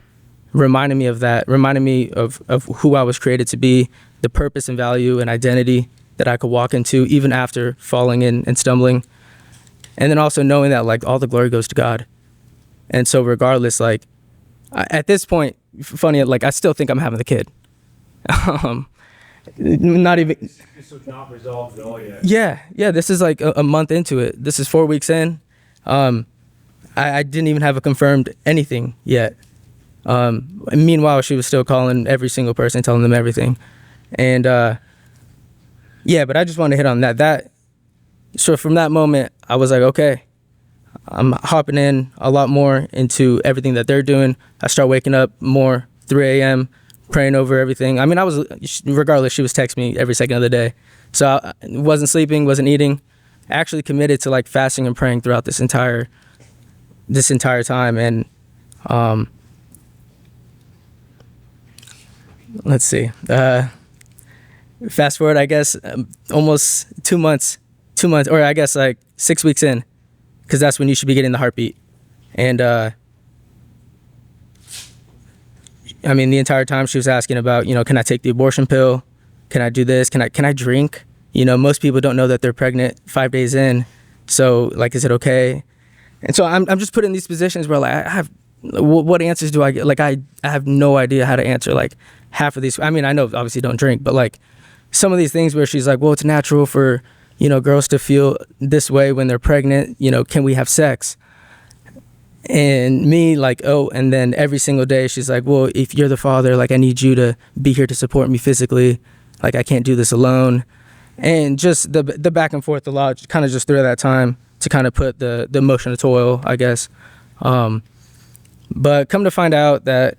reminding me of that, reminding me of who I was created to be, the purpose and value and identity that I could walk into even after falling in and stumbling. And then also knowing that like all the glory goes to God. And so regardless, like at this point, funny, like I still think I'm having the kid. Not even. This was not resolved at all yet. Yeah. This is like a month into it. This is 4 weeks in. I didn't even have a confirmed anything yet. Meanwhile, she was still calling every single person, telling them everything. And yeah, but I just want to hit on that. So from that moment, I was like, okay, I'm hopping in a lot more into everything that they're doing. I start waking up more, 3 a.m., praying over everything. I mean, regardless, she was texting me every second of the day. So I wasn't sleeping, wasn't eating. I actually committed to like fasting and praying throughout this entire time. And let's see. Fast forward, I guess, almost 2 months, or I guess like 6 weeks in, because that's when you should be getting the heartbeat. And I mean, the entire time she was asking about, can I take the abortion pill? Can I do this? Can I drink? Most people don't know that they're pregnant 5 days in. So like, is it okay? And so I'm just put in these positions where like, I have, what answers do I get? Like, I have no idea how to answer like half of these. I mean, I know obviously don't drink, but like some of these things where she's like, well, it's natural for, girls to feel this way when they're pregnant. Can we have sex? And me like, oh, and then every single day she's like, well, if you're the father, like I need you to be here to support me physically. Like I can't do this alone. And just the back and forth a lot, kind of just through that time to kind of put the emotion to toil, I guess. But come to find out that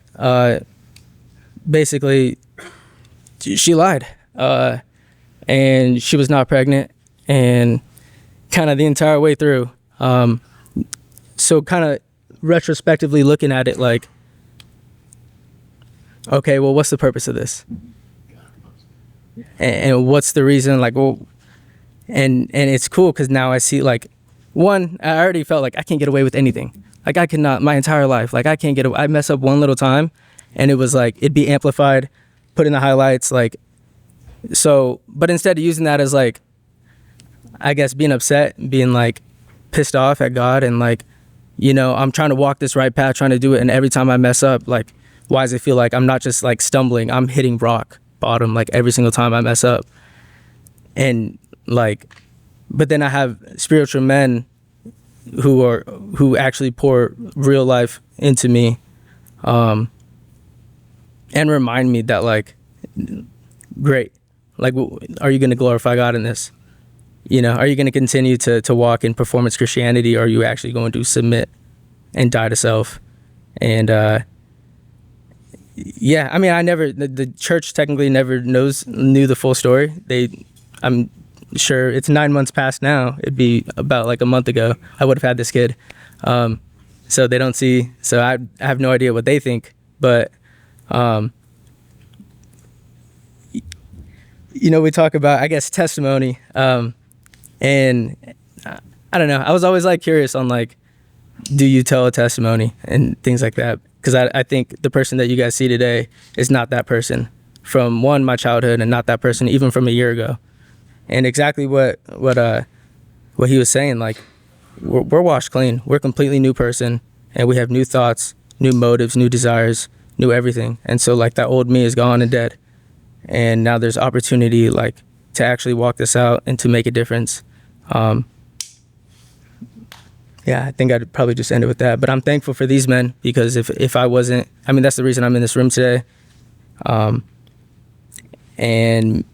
basically she lied, and she was not pregnant, and kind of the entire way through. So kind of retrospectively looking at it like, okay, well, what's the purpose of this? And what's the reason? Like, well, and it's cool because now I see like, one, I already felt like I can't get away with anything. Like I cannot, my entire life, like I can't get away. I mess up one little time and it was like, it'd be amplified, put in the highlights, like, so, but instead of using that as like, I guess being upset, being like pissed off at God and like, I'm trying to walk this right path, trying to do it. And every time I mess up, like, why does it feel like I'm not just like stumbling, I'm hitting rock bottom, like every single time I mess up. And like, but then I have spiritual men who actually pour real life into me, and remind me that like, great, like, are you going to glorify God in this? Are you going to continue to walk in performance Christianity, or are you actually going to submit and die to self? And yeah, I mean, the church technically never knew the full story. I'm sure it's 9 months past now. It'd be about like a month ago I would have had this kid. So they don't see, so I have no idea what they think, but we talk about, I guess, testimony. And I don't know, I was always like curious on like, do you tell a testimony and things like that? Because I think the person that you guys see today is not that person from my childhood, and not that person even from a year ago. And exactly what he was saying, like we're washed clean. We're a completely new person, and we have new thoughts, new motives, new desires, new everything. And so like that old me is gone and dead. And now there's opportunity like to actually walk this out and to make a difference. yeah, I think I'd probably just end it with that. But I'm thankful for these men, because if I wasn't, I mean, that's the reason I'm in this room today. And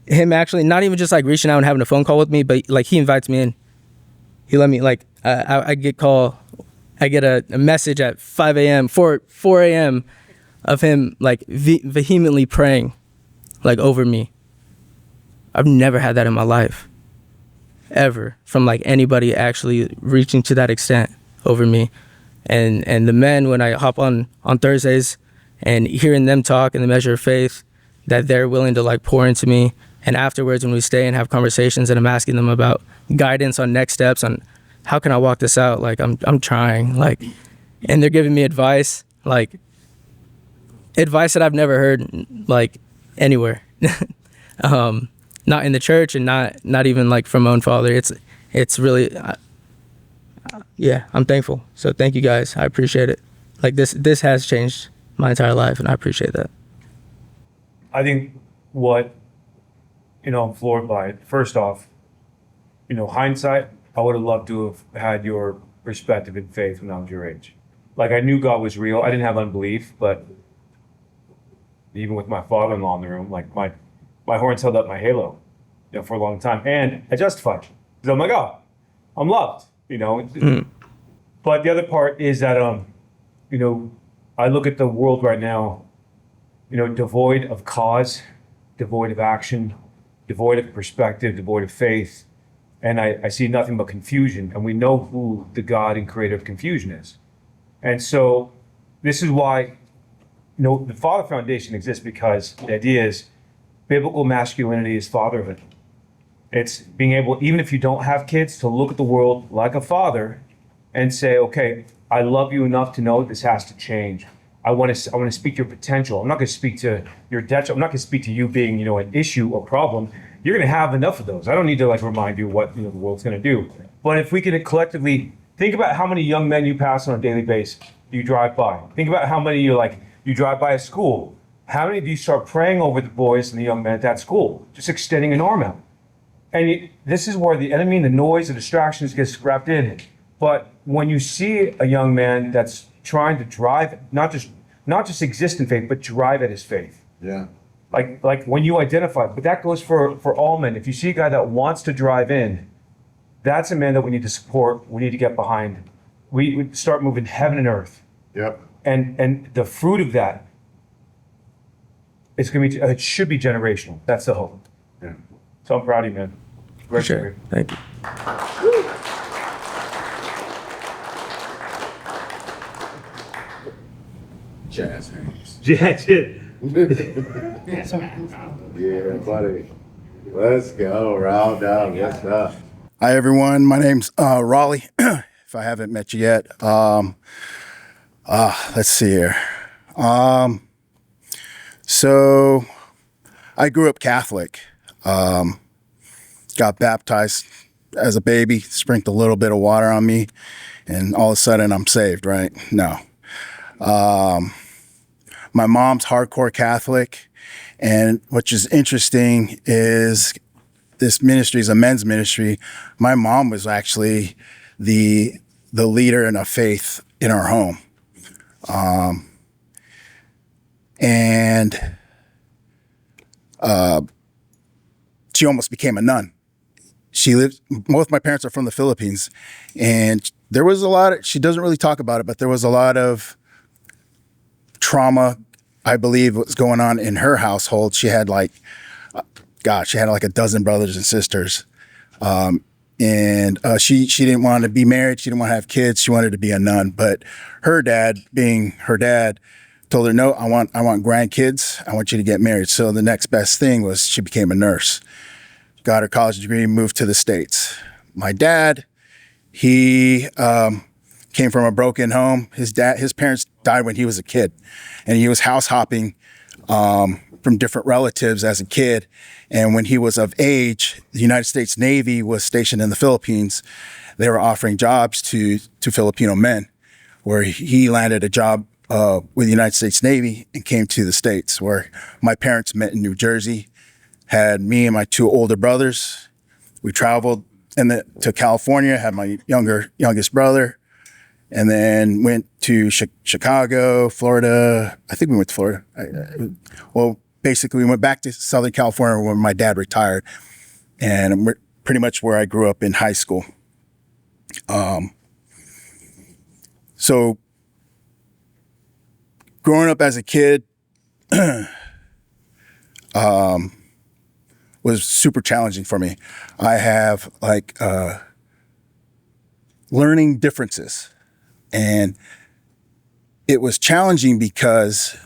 him actually not even just like reaching out and having a phone call with me, but like he invites me in. He let me like I get a message at 5 a.m. 4 a.m. of him like vehemently praying like over me. I've never had that in my life, ever, from like anybody actually reaching to that extent over me. And the men, when I hop on Thursdays and hearing them talk in the measure of faith, that they're willing to like pour into me. And afterwards, when we stay and have conversations and I'm asking them about guidance on next steps, on how can I walk this out? Like I'm trying, like, and they're giving me advice that I've never heard like anywhere. Not in the church, and not even like from my own father. It's really, yeah, I'm thankful. So thank you guys. I appreciate it. Like this has changed my entire life, and I appreciate that. I think what, I'm floored by it. First off, hindsight, I would have loved to have had your perspective and faith when I was your age. Like, I knew God was real. I didn't have unbelief, but even with my father-in-law in the room, like my horns held up my halo, for a long time, and I justified it because I'm like, oh, I'm loved, But the other part is that, I look at the world right now, devoid of cause, devoid of action, devoid of perspective, devoid of faith, and I see nothing but confusion. And we know who the God and creator of confusion is, and so this is why, the Father Foundation exists, because the idea is biblical masculinity is fatherhood. It's being able, even if you don't have kids, to look at the world like a father and say, okay, I love you enough to know this has to change. I want to speak to your potential. I'm not going to speak to your detriment. I'm not going to speak to you being, an issue or problem. You're going to have enough of those. I don't need to remind you what the world's going to do. But if we can collectively think about how many young men you pass on a daily basis, you drive by. Think about how many you drive by a school. How many of you start praying over the boys and the young men at that school, just extending an arm out? And this is where the enemy and the noise, the distractions gets wrapped in. But when you see a young man that's trying to drive, not just exist in faith, but drive at his faith. Yeah. Like when you identify, but that goes for all men. If you see a guy that wants to drive in, that's a man that we need to support. We need to get behind. We start moving heaven and earth. Yep. And the fruit of that, it should be generational. That's the hope. Yeah. So I'm proud of you, man. For sure. Thank you. Jazz hands. Yeah, buddy. Let's go. Round down. Yes, sir. Hi, everyone. My name's Raleigh. If I haven't met you yet, let's see here. So I grew up Catholic. Got baptized as a baby, sprinkled a little bit of water on me, and all of a sudden I'm saved, right? No. My mom's hardcore Catholic, and which is interesting is this ministry is a men's ministry. My mom was actually the leader in a faith in our home. And she almost became a nun. Both my parents are from the Philippines, and there was a lot she doesn't really talk about it, but there was a lot of trauma, I believe, was going on in her household. She had like a dozen brothers and sisters. And she didn't want to be married. She didn't want to have kids. She wanted to be a nun. But her dad, being her dad, told her, no, I want grandkids. I want you to get married. So the next best thing was she became a nurse, got her college degree, moved to the States. My dad, he came from a broken home. His parents died when he was a kid, and he was house hopping from different relatives as a kid. And when he was of age, the United States Navy was stationed in the Philippines. They were offering jobs to Filipino men, where he landed a job with the United States Navy and came to the States, where my parents met in New Jersey, had me and my two older brothers. We traveled to California, had my youngest brother, and then went to Chicago, Florida. I think we went to Florida. Basically, we went back to Southern California when my dad retired, and pretty much where I grew up in high school. So growing up as a kid was super challenging for me. I have learning differences, and it was challenging because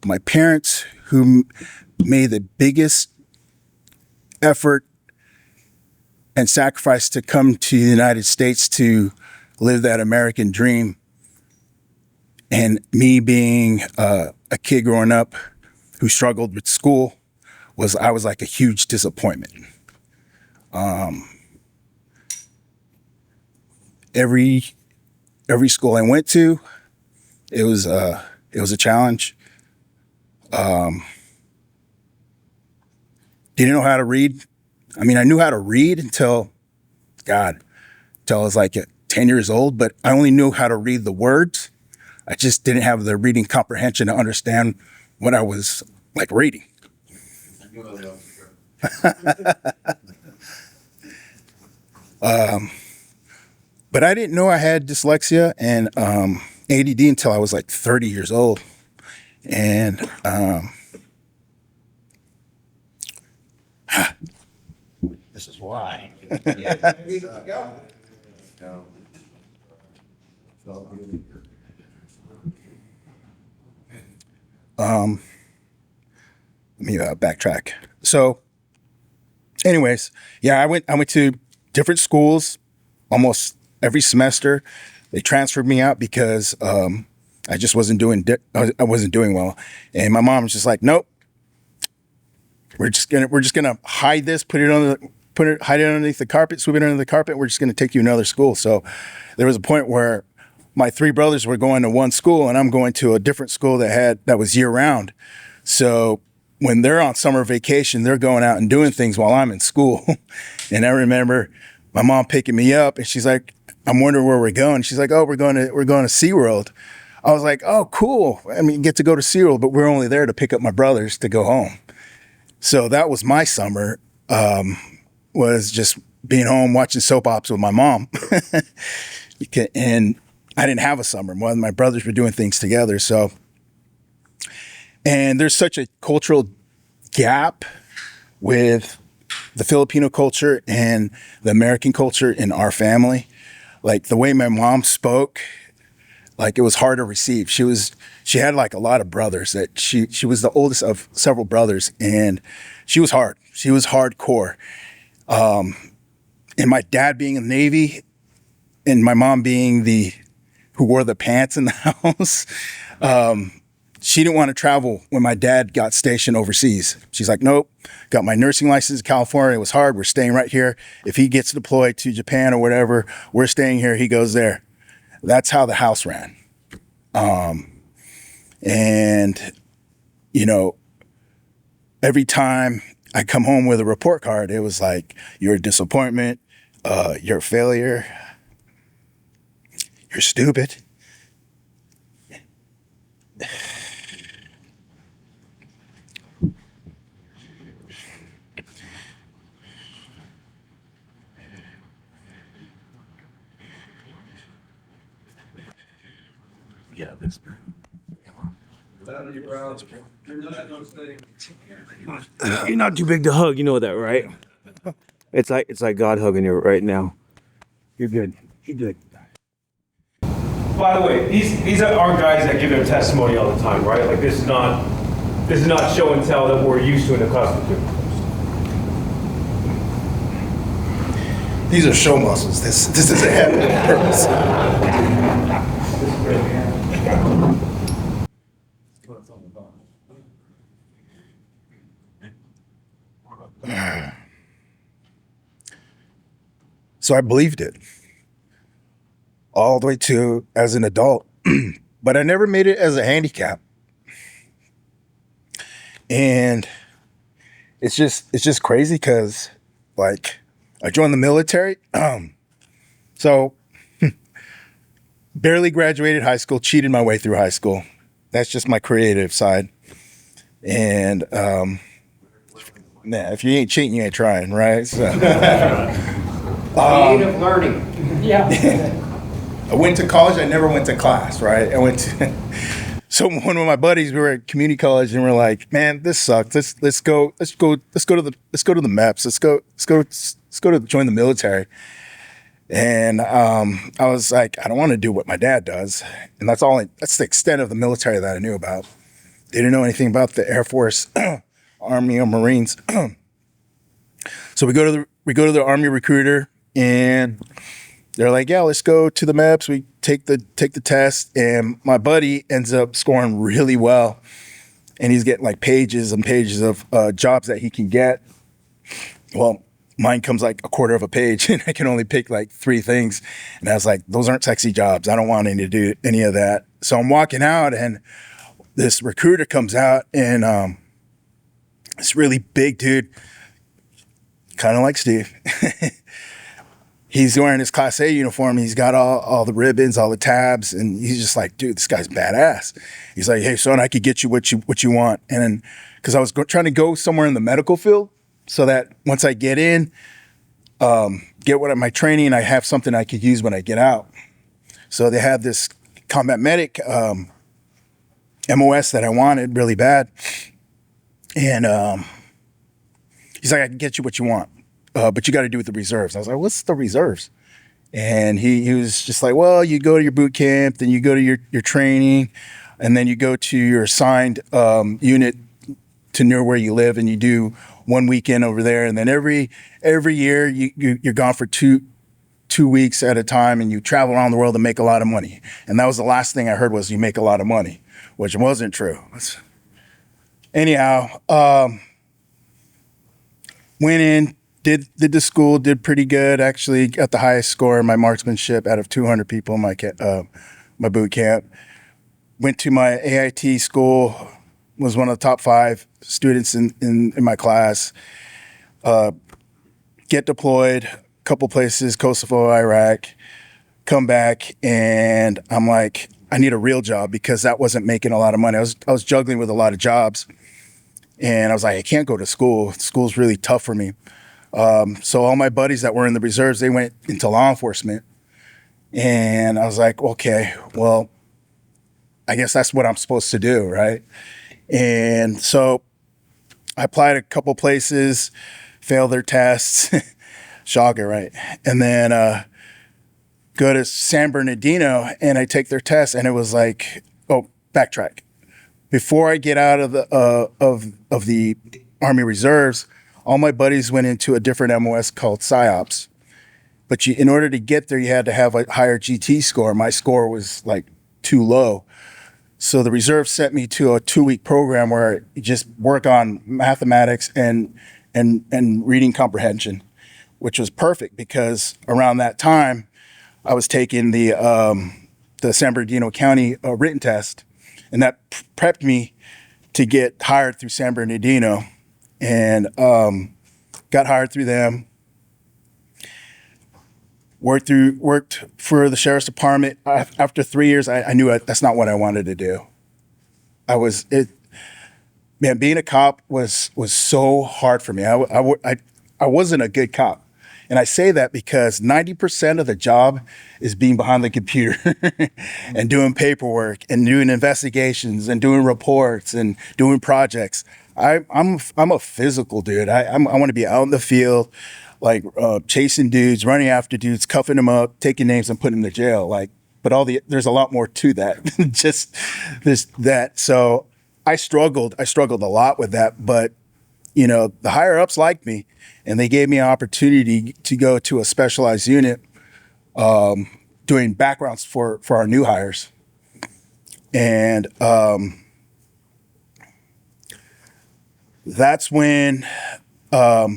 my parents, who made the biggest effort and sacrifice to come to the United States to live that American dream, and me being a kid growing up who struggled with school, I was like a huge disappointment. Every school I went to, it was a challenge. Didn't know how to read. I mean, I knew how to read until I was like 10 years old, but I only knew how to read the words. I just didn't have the reading comprehension to understand what I was like reading. But I didn't know I had dyslexia and ADD until I was like 30 years old. And this is why. Let me backtrack. So, anyways, yeah, I went to different schools almost every semester. They transferred me out because I just wasn't doing I wasn't doing well, and my mom was just like, "Nope, we're just gonna hide this, hide it underneath the carpet, sweep it under the carpet. We're just gonna take you to another school." So there was a point where my three brothers were going to one school, and I'm going to a different school that was year round. So when they're on summer vacation, they're going out and doing things while I'm in school. And I remember my mom picking me up, and she's like, "I'm wondering where we're going." She's like, "Oh, we're going to SeaWorld." I was like, "Oh, cool. I mean, get to go to SeaWorld," but we're only there to pick up my brothers to go home. So that was my summer, was just being home watching soap operas with my mom. And I didn't have a summer. One of my brothers were doing things together. So, and there's such a cultural gap with the Filipino culture and the American culture in our family. Like the way my mom spoke, like it was hard to receive. She had like a lot of brothers that she was the oldest of several brothers, and she was hard. She was hardcore. And my dad being in the Navy and my mom being who wore the pants in the house, she didn't want to travel when my dad got stationed overseas. She's like, "Nope, got my nursing license in California. It was hard. We're staying right here. If he gets deployed to Japan or whatever, we're staying here. He goes there." That's how the house ran. And, you know, every time I come home with a report card, it was like, "You're a disappointment. You're a failure. You're stupid." Yeah, this. You're not too big to hug, you know that, right? It's like God hugging you right now. You're good. You're good. By the way, these are our guys that give their testimony all the time, right? Like this is not show and tell that we're used to and accustomed to. These are show muscles. This doesn't have any purpose. So I believed it all the way to as an adult, but I never made it as a handicap. And it's just crazy because like I joined the military. So barely graduated high school, cheated my way through high school. That's just my creative side. And if you ain't cheating, you ain't trying, right? So, Creative learning. I went to college. I never went to class, right? I went to. So one of my buddies, we were at community college, and we're like, "Man, this sucks. Let's go to the MEPS. Let's go to join the military." And I was like, I don't want to do what my dad does, and that's the extent of the military that I knew about. Didn't know anything about the Air Force, Army, or Marines. So we go to the Army recruiter, and they're like, "Yeah, let's go to the MEPS." We take the test, and my buddy ends up scoring really well, and he's getting like pages and pages of jobs that he can get. Well, mine comes like a quarter of a page, and I can only pick like 3 things. And I was like, those aren't sexy jobs. I don't want any to do any of that. So I'm walking out, and this recruiter comes out, and this really big dude, kind of like Steve. He's wearing his Class A uniform. He's got all the ribbons, all the tabs, and he's just like, dude, this guy's badass. He's like, hey, son, I could get you what you want. And then, because I was trying to go somewhere in the medical field, so that once I get in, get my training, I have something I could use when I get out. So they had this combat medic MOS that I wanted really bad, and he's like, I can get you what you want. But you got to do with the reserves. I was like, what's the reserves? And he was just like, well, you go to your boot camp, then you go to your training, and then you go to your assigned unit to near where you live, and you do 1 weekend over there. And then every year you're gone for two weeks at a time, and you travel around the world and make a lot of money. And that was the last thing I heard, was you make a lot of money, which wasn't true. Anyhow, went in, did the school, did pretty good. Actually got the highest score in my marksmanship out of 200 people in my boot camp. Went to my AIT school, was one of the top 5 students in my class. Get deployed a couple places, Kosovo, Iraq, come back, and I'm like, I need a real job, because that wasn't making a lot of money. I was juggling with a lot of jobs, and I was like, I can't go to school. School's really tough for me. So all my buddies that were in the reserves, they went into law enforcement. And I was like, okay, well, I guess that's what I'm supposed to do, right? And so I applied a couple places, failed their tests, shocker, right? And then go to San Bernardino, and I take their test, and it was like, oh, backtrack. Before I get out of the Army Reserves, all my buddies went into a different MOS called PsyOps. But in order to get there, you had to have a higher GT score. My score was like too low. So the reserve sent me to a 2-week program where you just work on mathematics and reading comprehension, which was perfect, because around that time I was taking the San Bernardino County written test, and that prepped me to get hired through San Bernardino, and got hired through them. Worked for the sheriff's department. After 3 years, I knew that's not what I wanted to do. Being a cop was so hard for me. I wasn't a good cop. And I say that because 90% of the job is being behind the computer and doing paperwork and doing investigations and doing reports and doing projects. I'm a physical dude. I want to be out in the field, like chasing dudes, running after dudes, cuffing them up, taking names and putting them to jail. There's a lot more to that than just that. So I struggled a lot with that, but the higher ups liked me, and they gave me an opportunity to go to a specialized unit doing backgrounds for our new hires. And that's when I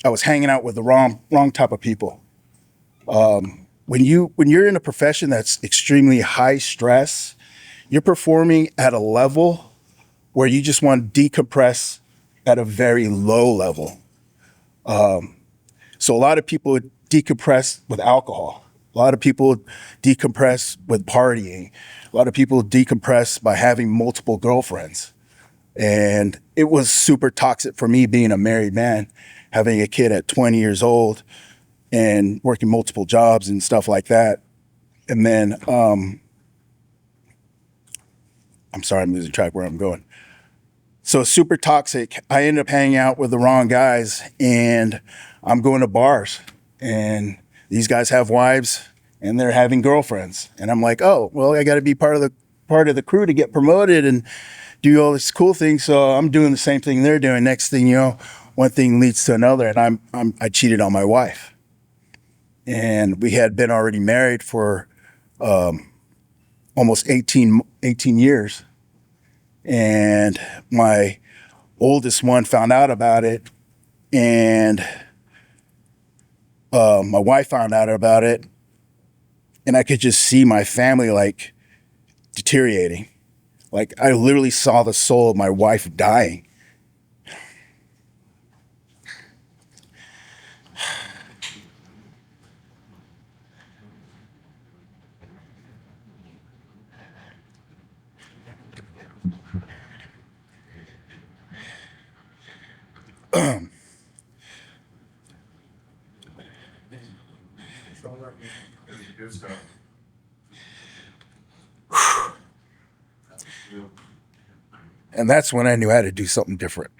was hanging out with the wrong type of people. When you're in a profession that's extremely high stress, you're performing at a level where you just want to decompress at a very low level. So a lot of people decompress with alcohol. A lot of people decompress with partying. A lot of people decompress by having multiple girlfriends. And it was super toxic for me being a married man, having a kid at 20 years old and working multiple jobs and stuff like that. And then, I'm sorry, I'm losing track where I'm going. So super toxic. I ended up hanging out with the wrong guys, and I'm going to bars, and these guys have wives and they're having girlfriends. And I'm like, oh, well, I got to be part of the crew to get promoted and do all this cool thing. So I'm doing the same thing they're doing. Next thing you know, one thing leads to another, and I cheated on my wife. And we had been already married for almost 18 years. And my oldest one found out about it, and my wife found out about it, and I could just see my family like deteriorating. Like I literally saw the soul of my wife dying. And that's when I knew I had to do something different.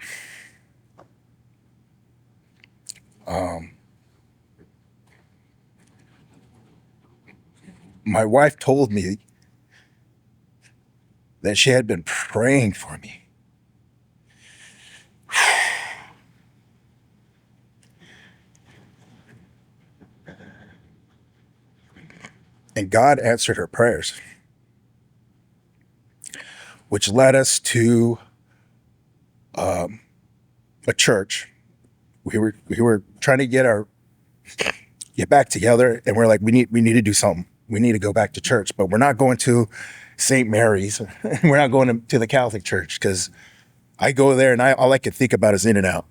My wife told me that she had been praying for me. And God answered her prayers, which led us to a church. We were trying to get back together, and we're like, we need to do something. We need to go back to church, but we're not going to St. Mary's. We're not going to the Catholic church, because I go there and all I can think about is In-N-Out.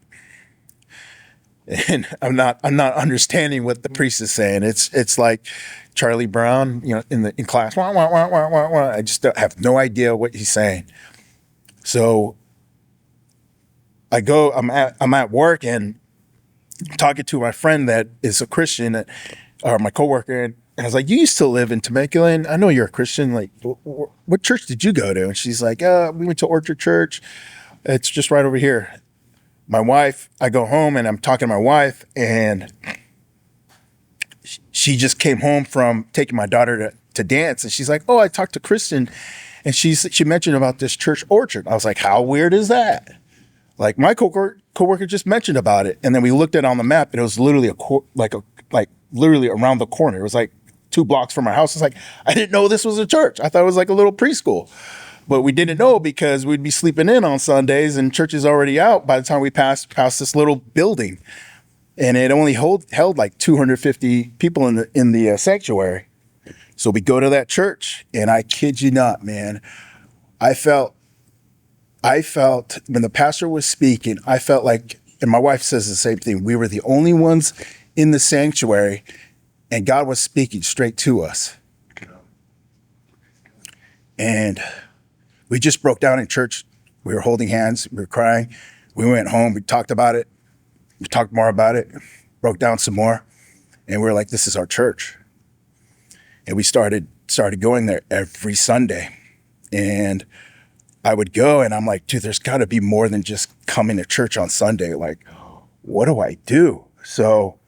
And I'm not understanding what the priest is saying. It's like Charlie Brown, in class. Wah, wah, wah, wah, wah, wah. I just have no idea what he's saying. So I go. I'm at work and talking to my friend that is a Christian, or my coworker, and I was like, "You used to live in Temecula, and I know you're a Christian. Like, what church did you go to?" And she's like, "We went to Orchard Church. It's just right over here." My wife, I go home and I'm talking to my wife, and she just came home from taking my daughter to dance, and she's like, "Oh, I talked to Kristen, and she mentioned about this church Orchard." I was like, "How weird is that?" Like my coworker just mentioned about it, and then we looked at it on the map, and it was literally literally around the corner. It was like 2 blocks from our house. It's like, I didn't know this was a church. I thought it was like a little preschool. But we didn't know, because we'd be sleeping in on Sundays and church is already out by the time we passed this little building. And it only held like 250 people in the sanctuary. So we go to that church, and I kid you not, man, I felt when the pastor was speaking, I felt like, and my wife says the same thing, we were the only ones in the sanctuary, and God was speaking straight to us. And we just broke down in church. We were holding hands. We were crying. We went home. We talked about it. We talked more about it. Broke down some more. And we were like, this is our church. And we started going there every Sunday. And I would go, and I'm like, dude, there's got to be more than just coming to church on Sunday. Like, what do I do? So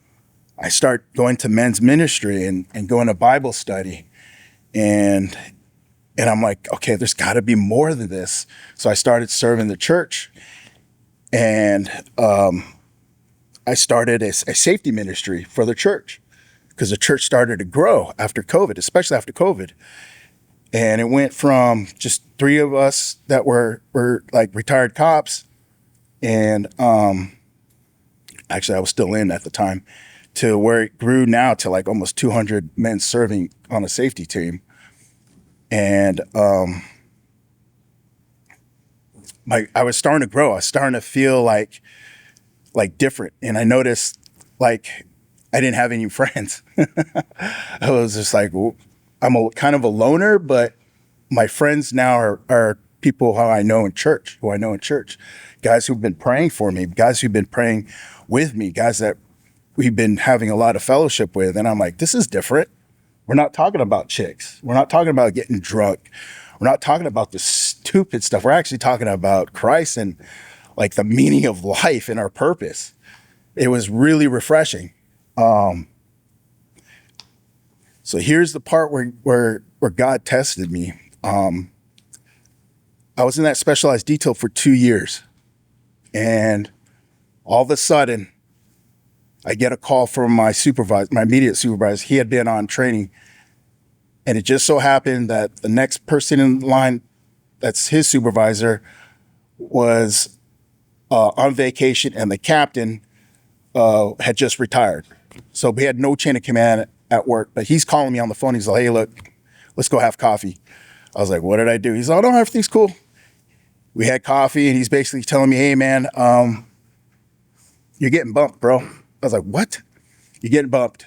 I start going to men's ministry and going to Bible study. And I'm like, okay, there's got to be more than this. So I started serving the church, and I started a safety ministry for the church, because the church started to grow after COVID, especially after COVID. And it went from just 3 of us that were like retired cops, and actually I was still in at the time, to where it grew now to like almost 200 men serving on a safety team. And I was starting to grow. I was starting to feel like like different. And I noticed like I didn't have any friends. I was just like, well, I'm a kind of a loner, but my friends now are people who I know in church, guys who've been praying for me, guys who've been praying with me, guys that we've been having a lot of fellowship with. And I'm like, this is different. We're not talking about chicks. We're not talking about getting drunk. We're not talking about the stupid stuff. We're actually talking about Christ and like the meaning of life and our purpose. It was really refreshing. So here's the part where God tested me. I was in that specialized detail for 2 years, and all of a sudden, I get a call from my supervisor, my immediate supervisor. He had been on training, and it just so happened that the next person in line, that's his supervisor, was on vacation, and the captain had just retired. So we had no chain of command at work, but he's calling me on the phone. He's like, hey, look, let's go have coffee. I was like, what did I do? He's like, oh, no, everything's cool. We had coffee, and he's basically telling me, hey, man, you're getting bumped, bro. I was like, what? You're getting bumped.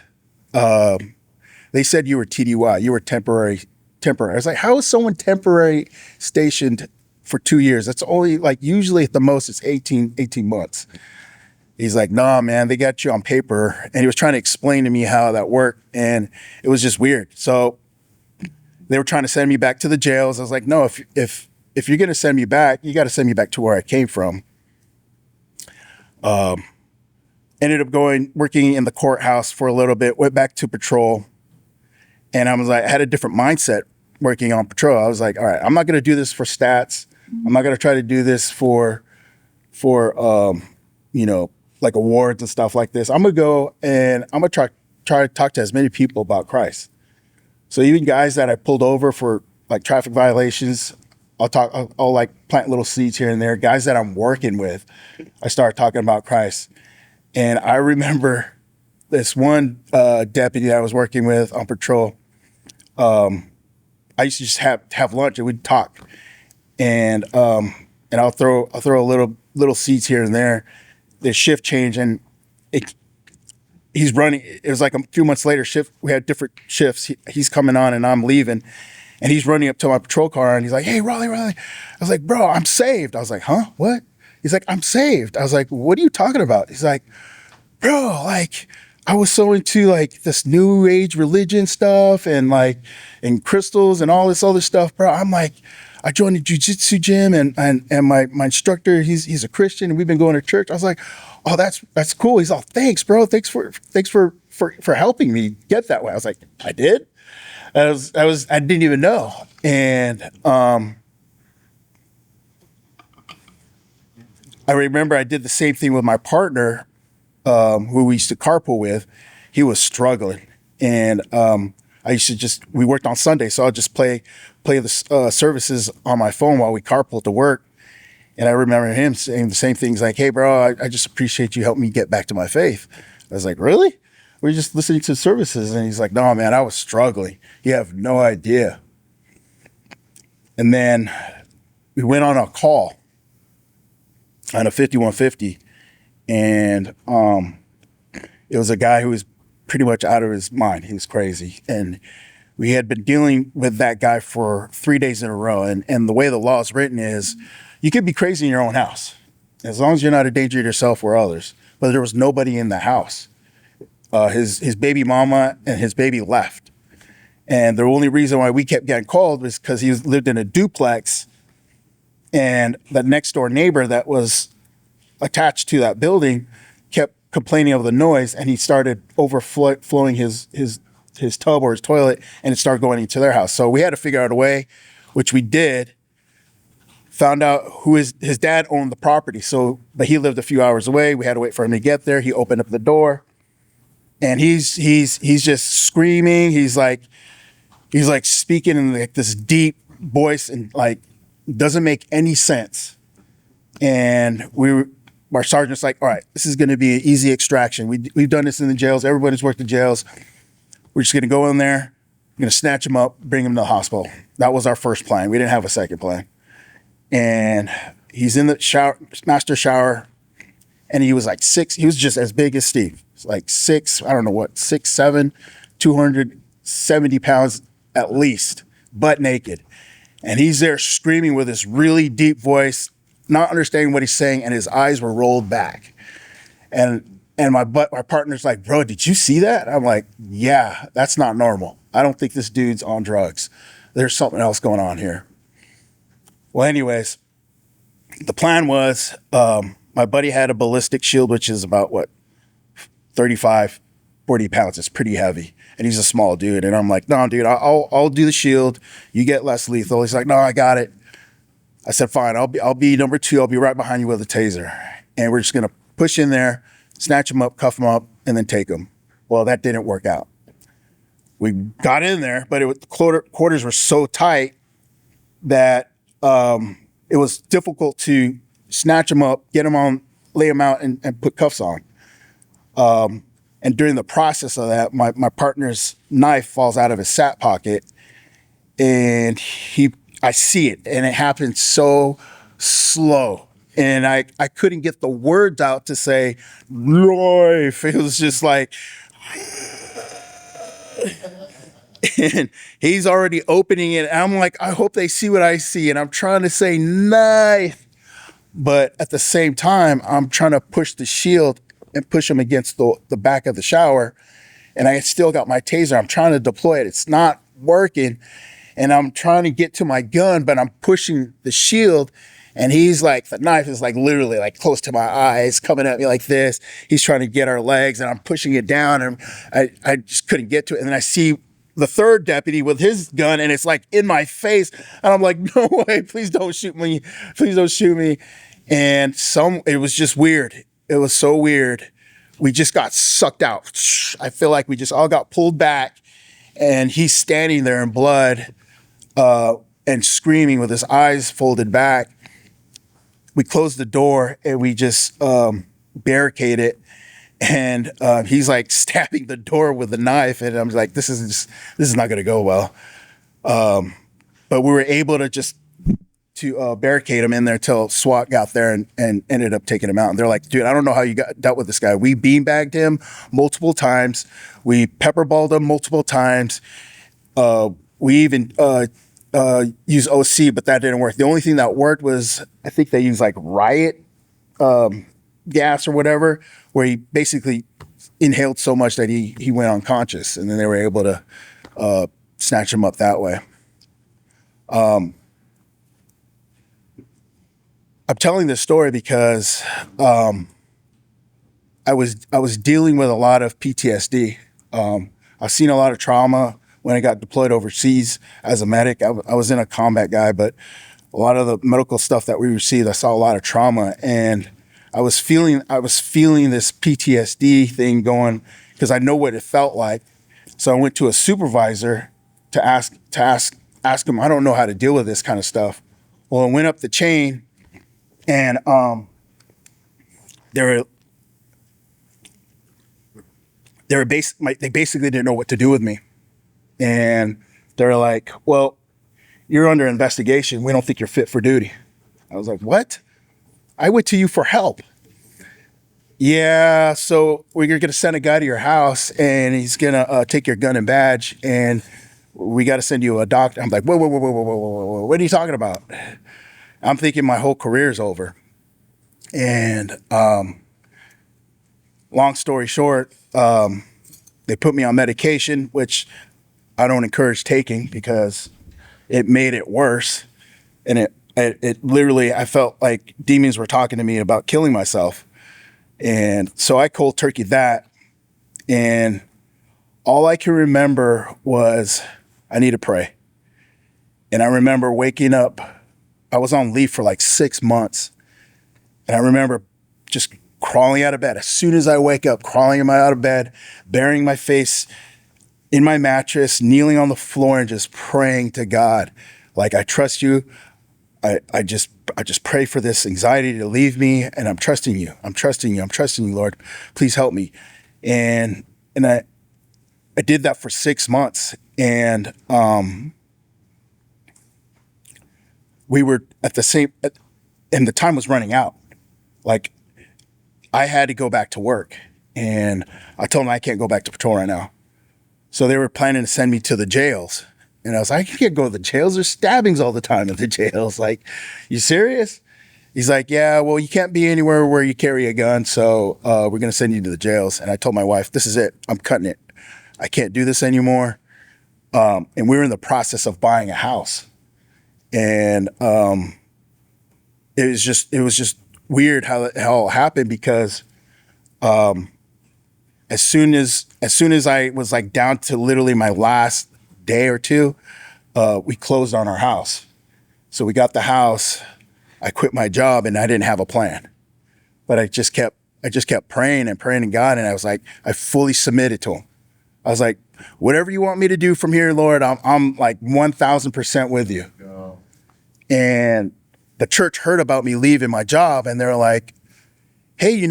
They said you were TDY. You were temporary. I was like, how is someone temporary stationed for 2 years? That's only like usually at the most it's 18 months. He's like, nah, man, they got you on paper. And he was trying to explain to me how that worked. And it was just weird. So they were trying to send me back to the jails. I was like, no, if you're going to send me back, you got to send me back to where I came from. Ended up working in the courthouse for a little bit, went back to patrol. And I was like, I had a different mindset working on patrol. I was like, all right, I'm not going to do this for stats. I'm not going to try to do this for like awards and stuff like this. I'm going to go and I'm going to try to talk to as many people about Christ. So even guys that I pulled over for like traffic violations, I'll like plant little seeds here and there. Guys that I'm working with, I started talking about Christ. And I remember this one deputy that I was working with on patrol. I used to just have lunch and we'd talk, and I'll throw a little seeds here and there. The shift change, and he's running. It was like a few months later. We had different shifts. He's coming on, and I'm leaving, and he's running up to my patrol car, and he's like, "Hey, Raleigh." I was like, "Bro, I'm saved." I was like, "Huh? What?" He's like, "I'm saved." I was like, "What are you talking about?" He's like, "Bro, like I was so into like this new age religion stuff and crystals and all this other stuff, bro." I'm like, I joined the jiu-jitsu gym and my instructor, he's a Christian and we've been going to church. I was like, oh, that's cool. He's all, thanks, bro. Thanks for helping me get that way. I was like, I did? I didn't even know. And I remember I did the same thing with my partner, who we used to carpool with. He was struggling. And we worked on Sunday, so I'll just play the services on my phone while we carpool to work. And I remember him saying the same things like, hey, bro, I just appreciate you helping me get back to my faith. I was like, really? We're just listening to services. And he's like, no, man, I was struggling. You have no idea. And then we went on a call on a 5150. And it was a guy who was pretty much out of his mind. He was crazy. And we had been dealing with that guy for 3 days in a row. And the way the law is written is you could be crazy in your own house, as long as you're not a danger to yourself or others. But there was nobody in the house. His baby mama and his baby left. And the only reason why we kept getting called was because he lived in a duplex, and the next door neighbor that was attached to that building kept complaining of the noise, and he started overflowing his tub or his toilet, and it started going into their house. So we had to figure out a way, which we did. Found out who his dad owned the property. But he lived a few hours away. We had to wait for him to get there. He opened up the door, and he's just screaming. He's like speaking in like this deep voice, and like doesn't make any sense. And our sergeant's like, all right, this is going to be an easy extraction. We've done this in the jails. Everybody's worked in jails. We're just going to go in there, we're going to snatch him up, bring him to the hospital. That was our first plan. We didn't have a second plan. And he's in the master shower, and he was like six. He was just as big as Steve. Like six, I don't know what, 6'7", 270 pounds at least, butt naked. And he's there screaming with this really deep voice, not understanding what he's saying, and his eyes were rolled back. And my partner's like, bro, did you see that? I'm like, yeah, that's not normal. I don't think this dude's on drugs. There's something else going on here. Well, anyways, the plan was, my buddy had a ballistic shield, which is about 35, 40 pounds. It's pretty heavy. And he's a small dude. And I'm like, no, dude, I'll do the shield. You get less lethal. He's like, no, I got it. I said, fine, I'll be number 2. I'll be right behind you with a taser. And we're just going to push in there, snatch him up, cuff him up, and then take him. Well, that didn't work out. We got in there, but the quarters were so tight that it was difficult to snatch him up, get him on, lay him out, and put cuffs on. And during the process of that, my partner's knife falls out of his sat pocket, and I see it, and it happened so slow. And I couldn't get the words out to say, knife. It was just like, and he's already opening it. And I'm like, I hope they see what I see. And I'm trying to say knife. But at the same time, I'm trying to push the shield and push him against the back of the shower. And I still got my taser. I'm trying to deploy it. It's not working. And I'm trying to get to my gun, but I'm pushing the shield. And he's like, the knife is like literally like close to my eyes, coming at me like this. He's trying to get our legs, and I'm pushing it down, and I just couldn't get to it. And then I see the third deputy with his gun, and it's like in my face. And I'm like, no way, please don't shoot me. Please don't shoot me. And it was just weird. It was so weird. We just got sucked out. I feel like we just all got pulled back, and he's standing there in blood and screaming with his eyes folded back. We closed the door and we just barricade it. And he's like stabbing the door with the knife. And I'm like, this is not going to go well. But we were able to barricade him in there till SWAT got there and ended up taking him out. And they're like, dude, I don't know how you dealt with this guy. We beanbagged him multiple times. We pepperballed him multiple times. We even use OC, but that didn't work. The only thing that worked was, I think they used like riot gas or whatever, where he basically inhaled so much that he went unconscious, and then they were able to snatch him up that way. I'm telling this story because I was dealing with a lot of PTSD. I've seen a lot of trauma when I got deployed overseas as a medic. I was in a combat guy, but a lot of the medical stuff that we received, I saw a lot of trauma, and I was feeling this PTSD thing going, because I know what it felt like. So I went to a supervisor to ask him, I don't know how to deal with this kind of stuff. Well, I went up the chain, and they basically didn't know what to do with me. And they're like, well, you're under investigation. We don't think you're fit for duty. I was like, what? I went to you for help. Yeah, so we're going to send a guy to your house, and he's going to take your gun and badge, and we got to send you a doctor. I'm like, whoa, what are you talking about? I'm thinking my whole career's over. And long story short, they put me on medication, which I don't encourage taking because it made it worse. And it literally, I felt like demons were talking to me about killing myself. And so I cold turkeyed that. And all I can remember was I need to pray. And I remember waking up, I was on leave for like 6 months. And I remember just crawling out of bed. As soon as I wake up, crawling out of bed, burying my face in my mattress, kneeling on the floor and just praying to God. Like, I trust you. I just pray for this anxiety to leave me, and I'm trusting you. I'm trusting you, Lord. Please help me. And I did that for 6 months, and we were at the same, and the time was running out. Like, I had to go back to work, and I told them I can't go back to patrol right now. So they were planning to send me to the jails. And I was like, I can't go to the jails. There's stabbings all the time in the jails. Like, you serious? He's like, yeah, well, you can't be anywhere where you carry a gun. So we're going to send you to the jails. And I told my wife, this is it. I'm cutting it. I can't do this anymore. And we were in the process of buying a house. And it was just weird how it happened, because as soon as I was like down to literally my last day or two, we closed on our house. So we got the house. I quit my job, and I didn't have a plan, but I just kept praying and praying to God. And I was like, I fully submitted to him. I was like, whatever you want me to do from here, Lord, I'm like 1,000% with you. Oh. And the church heard about me leaving my job, and they're like, hey,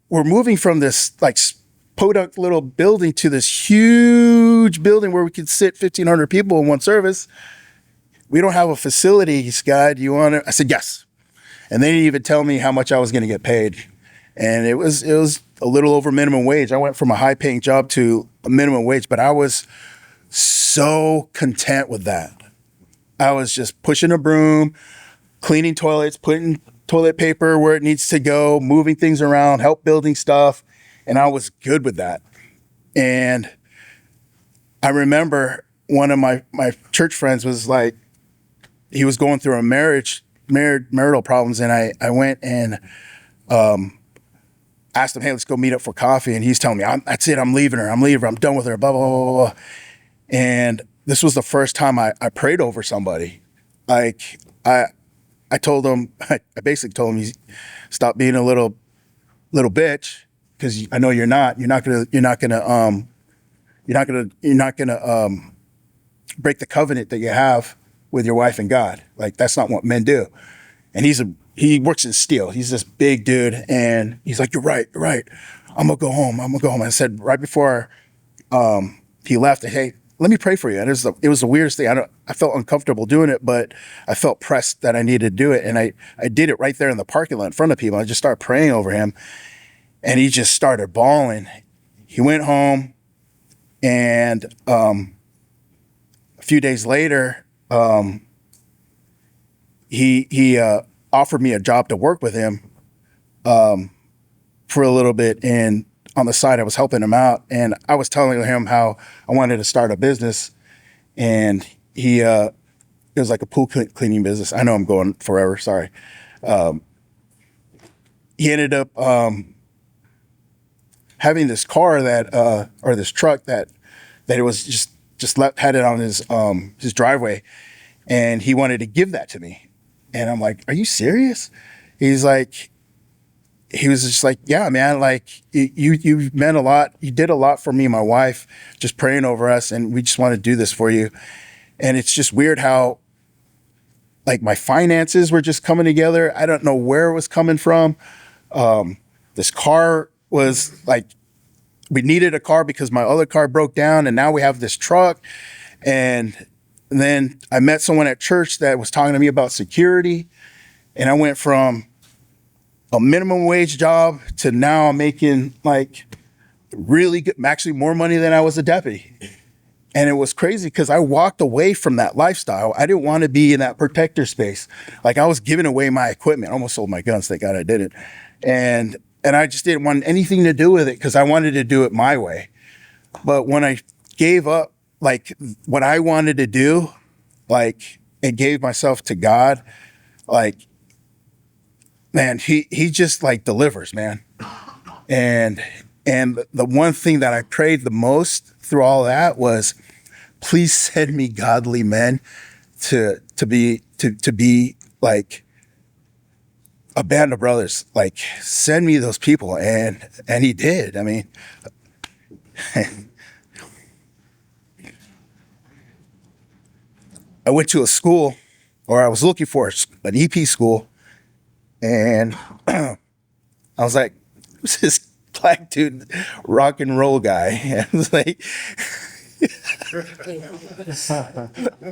we're moving from this like podunk little building to this huge building where we could sit 1,500 people in one service. We don't have a facility, Scott. Do you want to? I said, yes. And they didn't even tell me how much I was going to get paid. And it was a little over minimum wage. I went from a high paying job to a minimum wage, but I was so content with that. I was just pushing a broom, cleaning toilets, putting toilet paper where it needs to go, moving things around, help building stuff. And I was good with that. And I remember one of my church friends was like, he was going through a marital problems. And I went and asked him, hey, let's go meet up for coffee. And he's telling me, that's it. I'm leaving her. I'm done with her, blah, blah, blah, blah. And this was the first time I prayed over somebody. Like I told him, I basically told him, stop being a little bitch, because I know you're not gonna break the covenant that you have with your wife and God. Like, that's not what men do. And he works in steel. He's this big dude, and he's like, you're right. I'm gonna go home. I said right before he left, hey, let me pray for you. And it was the weirdest thing. I felt uncomfortable doing it, but I felt pressed that I needed to do it. And I did it right there in the parking lot in front of people. I just started praying over him, and he just started bawling. He went home, and a few days later, he offered me a job to work with him for a little bit. And on the side, I was helping him out, and I was telling him how I wanted to start a business. And it was like a pool cleaning business. I know I'm going forever. Sorry. He ended up having this car or this truck that it was just had it on his driveway, and he wanted to give that to me. And I'm like, are you serious? He was just like, yeah, man, like you meant a lot. You did a lot for me and my wife, just praying over us. And we just want to do this for you. And it's just weird how like my finances were just coming together. I don't know where it was coming from. This car was like, we needed a car because my other car broke down, and now we have this truck. And then I met someone at church that was talking to me about security. And I went from a minimum wage job to now I'm making like really good, actually more money than I was a deputy. And it was crazy because I walked away from that lifestyle. I didn't want to be in that protector space. Like, I was giving away my equipment. I almost sold my guns. Thank God I didn't. And I just didn't want anything to do with it because I wanted to do it my way. But when I gave up like what I wanted to do, like, and gave myself to God, like, man, he just like delivers, man. And the one thing that I prayed the most through all that was, please send me godly men to be like a band of brothers. Like, send me those people. And he did. I mean, I went to a school, or I was looking for an EP school, and I was like, who's this black dude, rock and roll guy? And I was like,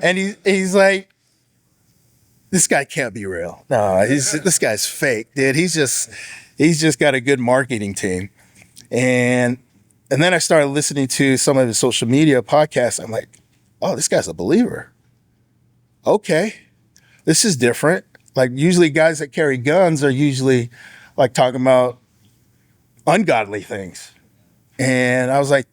and he's like, this guy can't be real. No, this guy's fake, dude. He's just He's just got a good marketing team. And then I started listening to some of his social media podcasts. I'm like, oh, this guy's a believer. Okay, this is different. Like usually guys that carry guns are usually like talking about ungodly things. And I was like,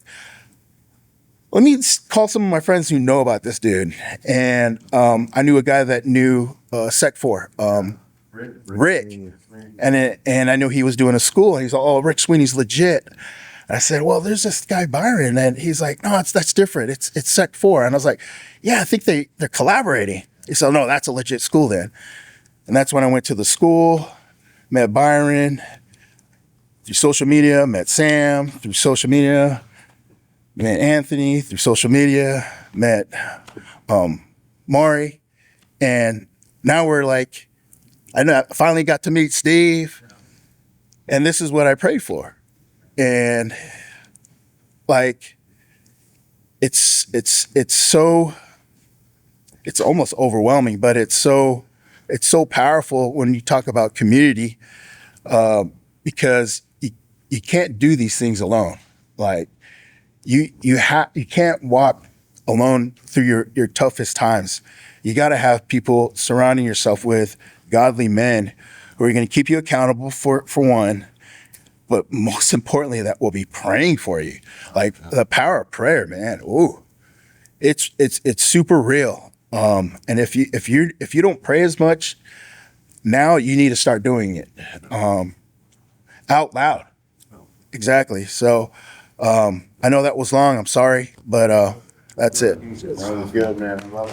let me call some of my friends who know about this dude. And I knew a guy that knew Sec4, Rick. And I knew he was doing a school. And he's like, oh, Rick Sweeney's legit. And I said, well, there's this guy Byron. And he's like, no, that's different. It's Sec4. And I was like, yeah, I think they're collaborating. He said, no, that's a legit school then. And that's when I went to the school, met Byron through social media, met Sam through social media, met Anthony through social media, met Maury, and now we're like, I finally got to meet Steve, and this is what I prayed for, and like, it's almost overwhelming, but it's so powerful when you talk about community, because you can't do these things alone. Like you can't walk alone through your toughest times. You got to have people surrounding yourself with godly men who are going to keep you accountable for one, but most importantly, that will be praying for you. Like the power of prayer, man. Ooh, it's super real. And if you don't pray as much, now you need to start doing it out loud. Exactly. So I know that was long. I'm sorry, but that's it. That was good, man. I love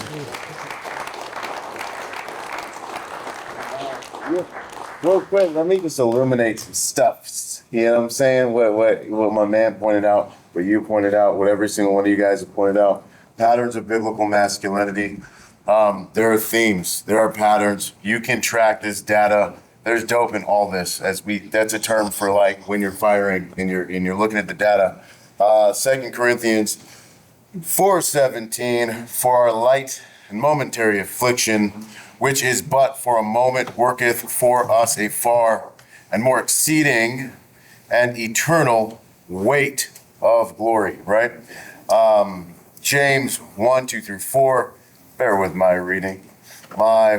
it. Real quick, let me just illuminate some stuff. You know what I'm saying? What my man pointed out, what you pointed out, what every single one of you guys have pointed out. Patterns of biblical masculinity. There are themes. There are patterns. You can track this data. There's dope in all this. That's a term for like when you're firing and you're looking at the data. 2 Corinthians 4:17, for our light and momentary affliction, which is but for a moment, worketh for us a far and more exceeding and eternal weight of glory, right? James 1:2-4, bear with my reading. My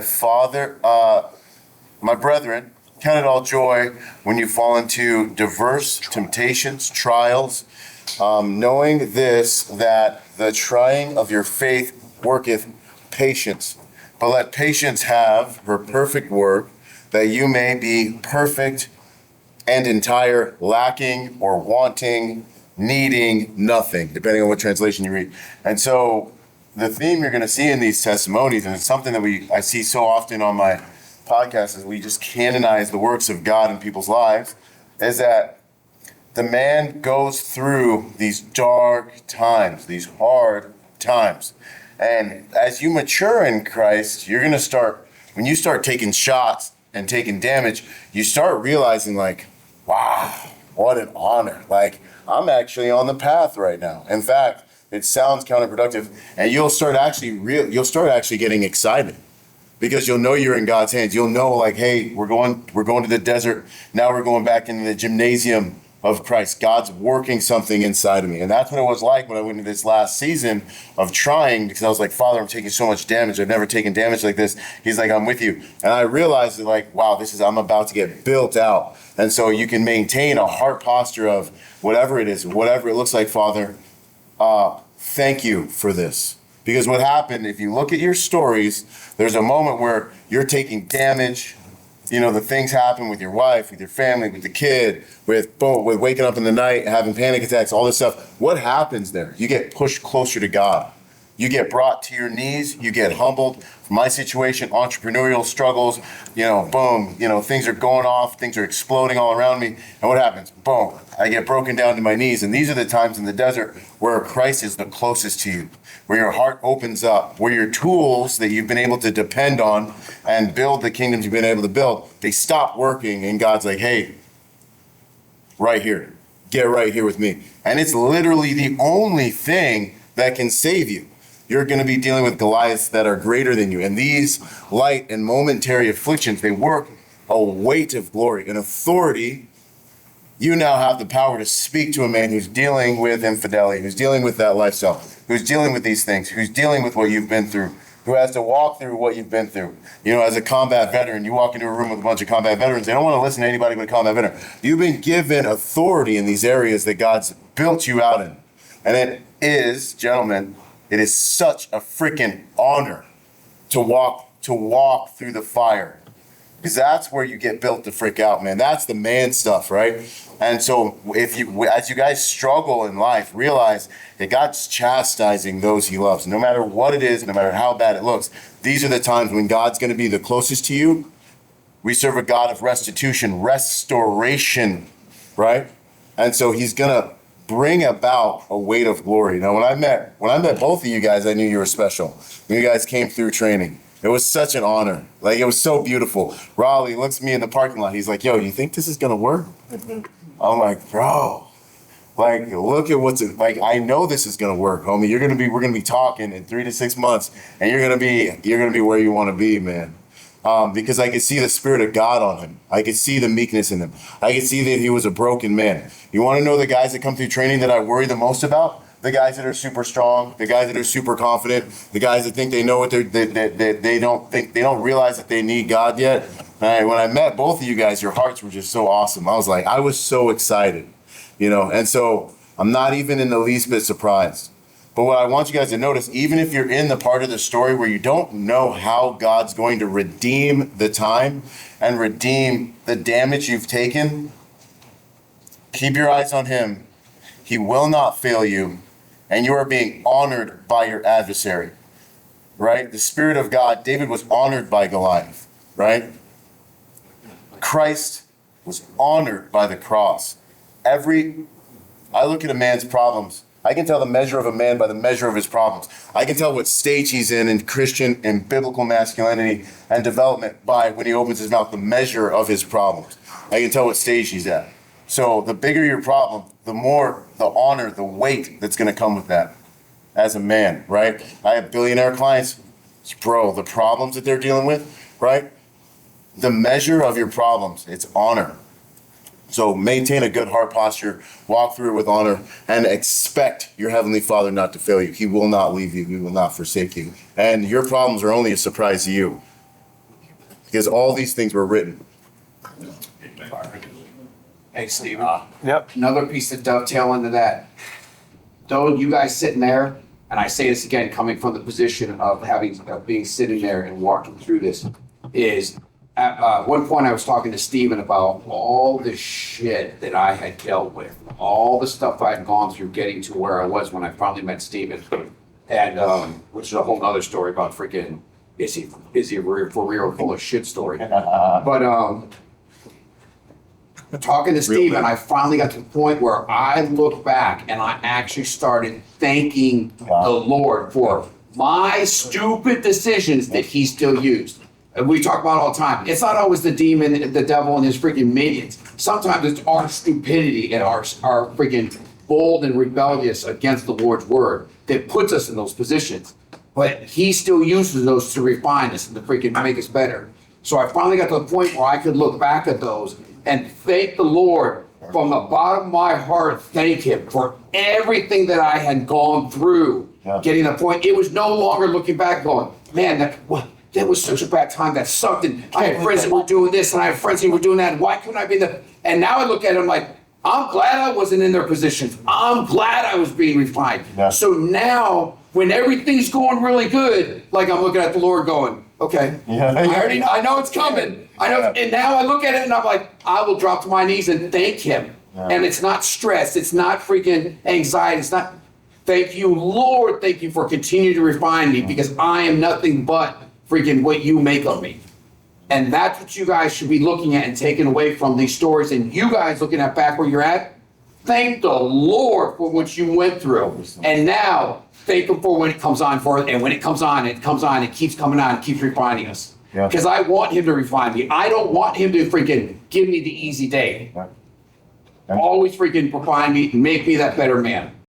brethren, count it all joy when you fall into diverse temptations, trials, knowing this, that the trying of your faith worketh patience. But let patience have her perfect work, that you may be perfect and entire, lacking or wanting, needing nothing, depending on what translation you read. And so the theme you're going to see in these testimonies, and it's something that I see so often on my podcast as we just canonize the works of God in people's lives, is that the man goes through these dark times, these hard times. And as you mature in Christ, you're going to start, when you start taking shots and taking damage, you start realizing like, wow, what an honor. Like, I'm actually on the path right now. In fact, it sounds counterproductive, and you'll start actually getting excited. Because you'll know you're in God's hands. You'll know, like, hey, we're going to the desert. Now we're going back into the gymnasium of Christ. God's working something inside of me. And that's what it was like when I went into this last season of trying, because I was like, Father, I'm taking so much damage. I've never taken damage like this. He's like, I'm with you. And I realized that, like, wow, I'm about to get built out. And so you can maintain a heart posture of whatever it is, whatever it looks like, Father, thank you for this. Because what happened, if you look at your stories, there's a moment where you're taking damage. You know, the things happen with your wife, with your family, with the kid, with waking up in the night, having panic attacks, all this stuff. What happens there? You get pushed closer to God. You get brought to your knees. You get humbled. For my situation, entrepreneurial struggles, boom, things are going off. Things are exploding all around me. And what happens? Boom, I get broken down to my knees. And these are the times in the desert where Christ is the closest to you, where your heart opens up, where your tools that you've been able to depend on and build the kingdoms you've been able to build, they stop working. And God's like, hey, right here, get right here with me. And it's literally the only thing that can save you. You're going to be dealing with Goliaths that are greater than you. And these light and momentary afflictions, they work a weight of glory, an authority. You now have the power to speak to a man who's dealing with infidelity, who's dealing with that lifestyle, who's dealing with these things, who's dealing with what you've been through, who has to walk through what you've been through. You know, as a combat veteran, you walk into a room with a bunch of combat veterans, they don't want to listen to anybody but a combat veteran. You've been given authority in these areas that God's built you out in. And it is, gentlemen, it is such a freaking honor to walk through the fire. Because that's where you get built to freak out, man. That's the man stuff, right? And so as you guys struggle in life, realize that God's chastising those he loves. No matter what it is, no matter how bad it looks, these are the times when God's going to be the closest to you. We serve a God of restoration, right? And so he's going to bring about a weight of glory. Now, when I met both of you guys, I knew you were special. When you guys came through training, it was such an honor. Like, it was so beautiful. Raleigh looks at me in the parking lot. He's like, yo, you think this is going to work? I'm like, bro, like, look at like, I know this is going to work, homie. We're going to be talking in 3 to 6 months, and you're going to be where you want to be, man. Because I could see the Spirit of God on him. I could see the meekness in him. I could see that he was a broken man. You want to know the guys that come through training that I worry the most about? The guys that are super strong, the guys that are super confident, the guys that think they know what they don't realize that they need God yet. When I met both of you guys, your hearts were just so awesome. I was so excited, you know, and so I'm not even in the least bit surprised. But what I want you guys to notice, even if you're in the part of the story where you don't know how God's going to redeem the time and redeem the damage you've taken, keep your eyes on him. He will not fail you. And you are being honored by your adversary, right? The Spirit of God, David was honored by Goliath, right? Christ was honored by the cross. I look at a man's problems. I can tell the measure of a man by the measure of his problems. I can tell what stage he's in Christian and biblical masculinity and development by, when he opens his mouth, the measure of his problems. I can tell what stage he's at. So the bigger your problem, the more the honor, the weight that's going to come with that as a man, right? I have billionaire clients, bro, the problems that they're dealing with, right? The measure of your problems, it's honor. So maintain a good heart posture, walk through it with honor, and expect your Heavenly Father not to fail you. He will not leave you. He will not forsake you. And your problems are only a surprise to you, because all these things were written. Hey, Steven. Yep. Another piece of dovetail into that. Though you guys sitting there, and I say this again, coming from the position of being sitting there and walking through this, is at one point I was talking to Steven about all the shit that I had dealt with, all the stuff I had gone through getting to where I was when I finally met Steven. And which is a whole nother story about freaking is he for real full of shit story. But talking to Steve, and I finally got to the point where I looked back and I actually started thanking the Lord for my stupid decisions that he still used. And we talk about it all the time. It's not always the demon, the devil, and his freaking minions. Sometimes it's our stupidity and our freaking bold and rebellious against the Lord's word that puts us in those positions. But he still uses those to refine us and to freaking make us better. So I finally got to the point where I could look back at those and thank the Lord from the bottom of my heart, thank him for everything that I had gone through, getting to the point. It was no longer looking back going, man, that was such a bad time. That sucked. And I had friends that were doing this and I had friends that were doing that. And why couldn't I be there? And now I look at it, I'm like, I'm glad I wasn't in their positions. I'm glad I was being refined. Yeah. So now when everything's going really good, like I'm looking at the Lord going, okay, I know it's coming. I know, and now I look at it and I'm like, I will drop to my knees and thank him. And it's not stress, it's not freaking anxiety, it's not, thank you, Lord, thank you for continuing to refine me, because I am nothing but freaking what you make of me. And that's what you guys should be looking at and taking away from these stories. And you guys looking at back where you're at, thank the Lord for what you went through. And now thank him for when it comes on for it. And when it comes on, it keeps coming on, it keeps refining us. Because I want him to refine me. I don't want him to freaking give me the easy day. Always freaking refine me and make me that better man.